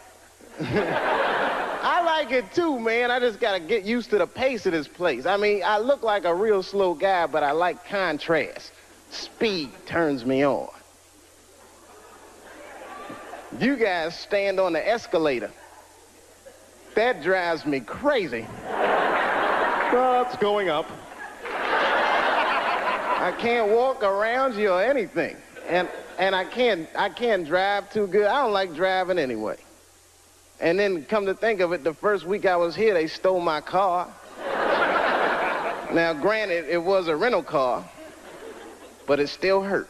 I like it too, man. I just gotta get used to the pace of this place. I mean, I look like a real slow guy, but I like contrast. Speed turns me on. You guys stand on the escalator. That drives me crazy. It's going up. I can't walk around you or anything. And I can't drive too good. I don't like driving anyway. And then come to think of it, the first week I was here, they stole my car. Now, granted, it was a rental car, but it still hurt.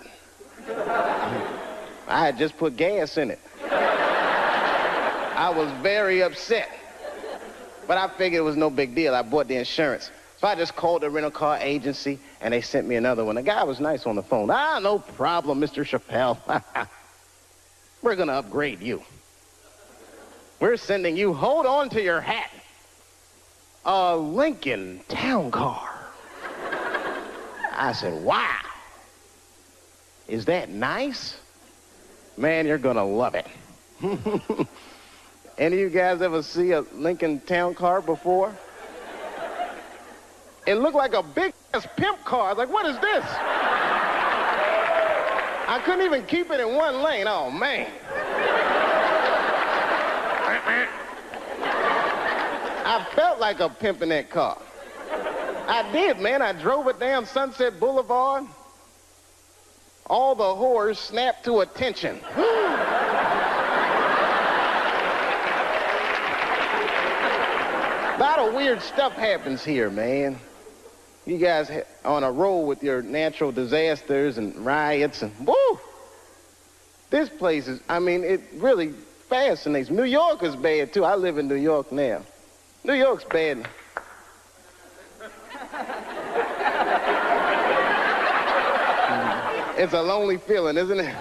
I had just put gas in it. I was very upset. But I figured it was no big deal. I bought the insurance. So I just called the rental car agency, and they sent me another one. The guy was nice on the phone. No problem, Mr. Chappelle. We're going to upgrade you. We're sending you, hold on to your hat, a Lincoln Town Car. I said, wow. Is that nice? Man, you're going to love it. Any of you guys ever see a Lincoln Town Car before? It looked like a big-ass pimp car. I was like, what is this? I couldn't even keep it in one lane. Oh, man. I felt like a pimp in that car. I did, man. I drove it down Sunset Boulevard. All the whores snapped to attention. A lot of weird stuff happens here, man. You guys on a roll with your natural disasters and riots and woo! This place is, it really fascinates. New York is bad too. I live in New York now. New York's bad. It's a lonely feeling, isn't it?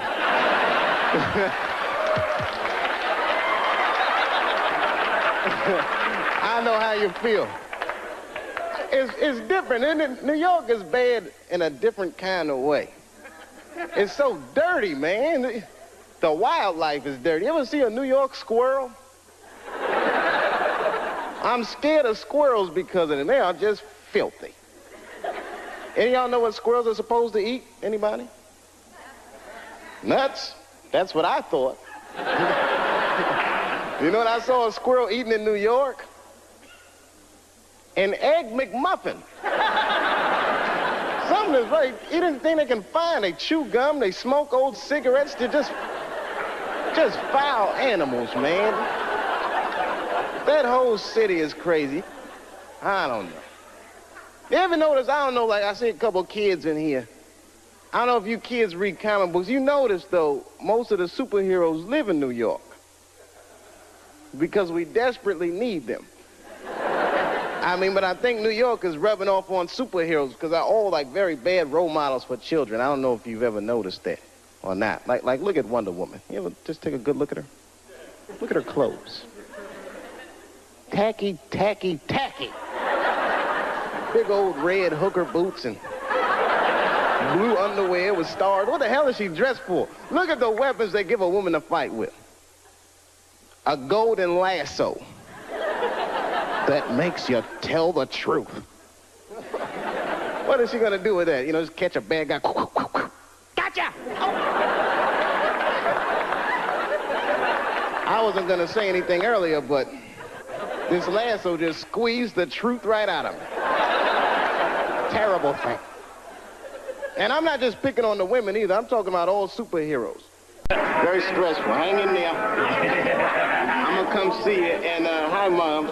I know how you feel. It's different, isn't it? New York is bad in a different kind of way. It's so dirty, man. The wildlife is dirty. You ever see a New York squirrel? I'm scared of squirrels because of them. They are just filthy. Any of y'all know what squirrels are supposed to eat? Anybody? Nuts. That's what I thought. You know what I saw a squirrel eating in New York? An Egg McMuffin. Something is right. Eat anything they can find. They chew gum, they smoke old cigarettes. Just foul animals, man. That whole city is crazy. I don't know. You ever notice, I don't know, like I see a couple kids in here. I don't know if you kids read comic books. You notice, though, most of the superheroes live in New York because we desperately need them. I mean, but I think New York is rubbing off on superheroes because they're all like very bad role models for children. I don't know if you've ever noticed that or not. Like look at Wonder Woman. You ever just take a good look at her? Look at her clothes. Tacky, tacky, tacky. Big old red hooker boots and blue underwear with stars. What the hell is she dressed for? Look at the weapons they give a woman to fight with. A golden lasso that makes you tell the truth. What is she gonna do with that? You know, just catch a bad guy. Gotcha! I wasn't gonna say anything earlier, but this lasso just squeezed the truth right out of me. Terrible thing. And I'm not just picking on the women either. I'm talking about all superheroes. Very stressful. Hang in there. I'm gonna come see you. And hi, Mom.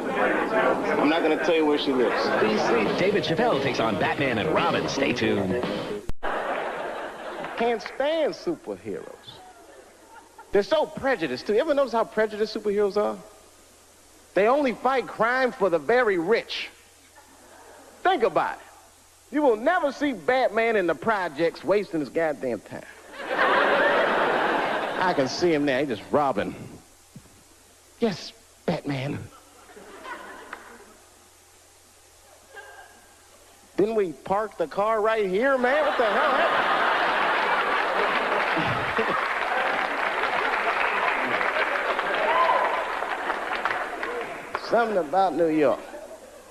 I'm not gonna tell you where she lives. DC. David Chappelle takes on Batman and Robin. Stay tuned. Can't stand superheroes. They're so prejudiced, too. You ever notice how prejudiced superheroes are? They only fight crime for the very rich. Think about it. You will never see Batman in the projects wasting his goddamn time. I can see him now. He's just robbing. Yes, Batman. Didn't we park the car right here, man? What the hell? Something about New York.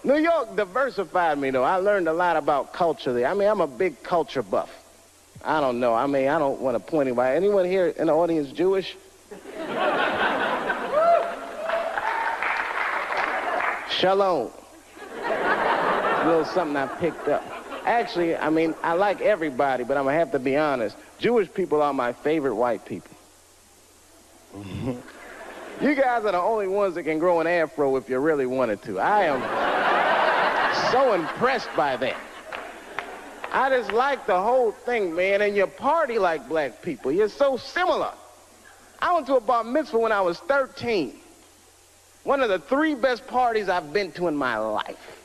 New York diversified me, though. I learned a lot about culture there. I mean, I'm a big culture buff. I don't know. I mean, I don't want to point anybody. Anyone here in the audience Jewish? Shalom. A little something I picked up. Actually, I mean, I like everybody, but I'm going to have to be honest. Jewish people are my favorite white people. You guys are the only ones that can grow an afro if you really wanted to. I am so impressed by that. I just like the whole thing, man, and you party like black people. You're so similar. I went to a bar mitzvah when I was 13. One of the 3 best parties I've been to in my life.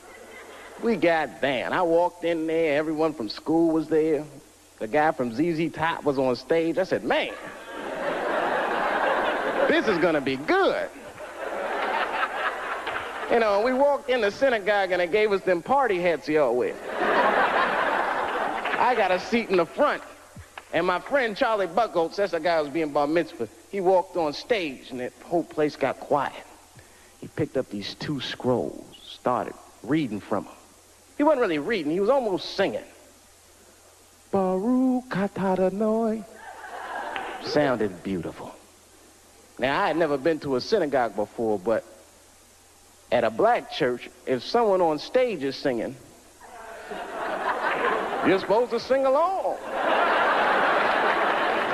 We got down. I walked in there. Everyone from school was there. The guy from ZZ Top was on stage. I said, man, this is going to be good. You know, we walked in the synagogue and they gave us them party hats y'all wear. I got a seat in the front. And my friend Charlie Buckholz, that's the guy who was being bar mitzvah, he walked on stage and that whole place got quiet. He picked up these 2 scrolls, started reading from them. He wasn't really reading, he was almost singing. Baruch atah Adonai. Sounded beautiful. Now, I had never been to a synagogue before, but at a black church, if someone on stage is singing, you're supposed to sing along,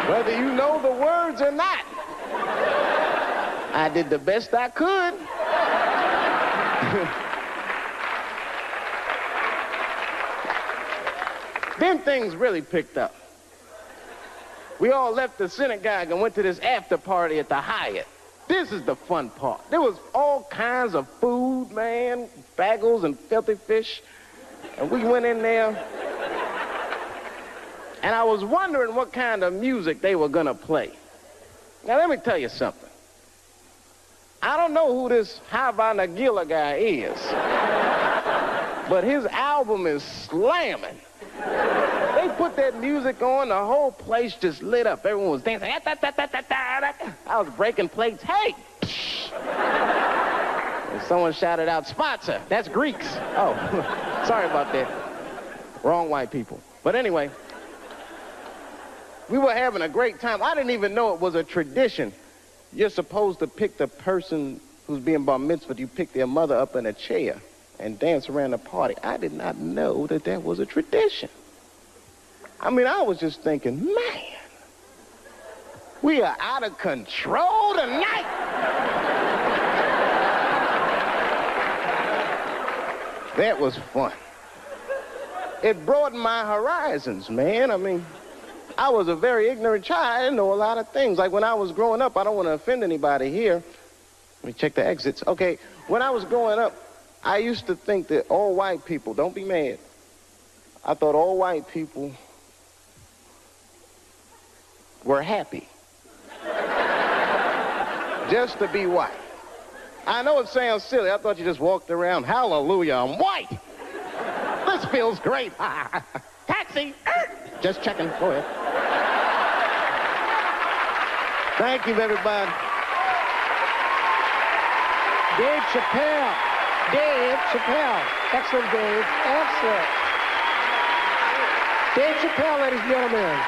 whether you know the words or not. I did the best I could. Then things really picked up. We all left the synagogue and went to this after party at the Hyatt. This is the fun part. There was all kinds of food, man, bagels and filthy fish. And we went in there. And I was wondering what kind of music they were gonna play. Now let me tell you something. I don't know who this Hava Nagila guy is, but his album is slamming. They put that music on, the whole place just lit up. Everyone was dancing. I was breaking plates. Hey! And someone shouted out, sponsor. That's Greeks. Oh, sorry about that. Wrong white people. But anyway, we were having a great time. I didn't even know it was a tradition. You're supposed to pick the person who's being bar mitzvah. You pick their mother up in a chair and dance around the party. I did not know that that was a tradition. I mean, I was just thinking, man, We are out of control tonight. That was fun. It broadened my horizons, man. I mean, I was a very ignorant child. I didn't know a lot of things. Like when I was growing up, I don't want to offend anybody here. Let me check the exits. Okay, when I was growing up, I used to think that all white people, don't be mad, I thought all white people were happy. Just to be white. I know it sounds silly. I thought you just walked around, hallelujah, I'm white. This feels great. Taxi. Just checking. Go ahead. Thank you, everybody. Dave Chappelle. Dave Chappelle. Excellent, Dave. Excellent. Dave Chappelle, ladies and gentlemen.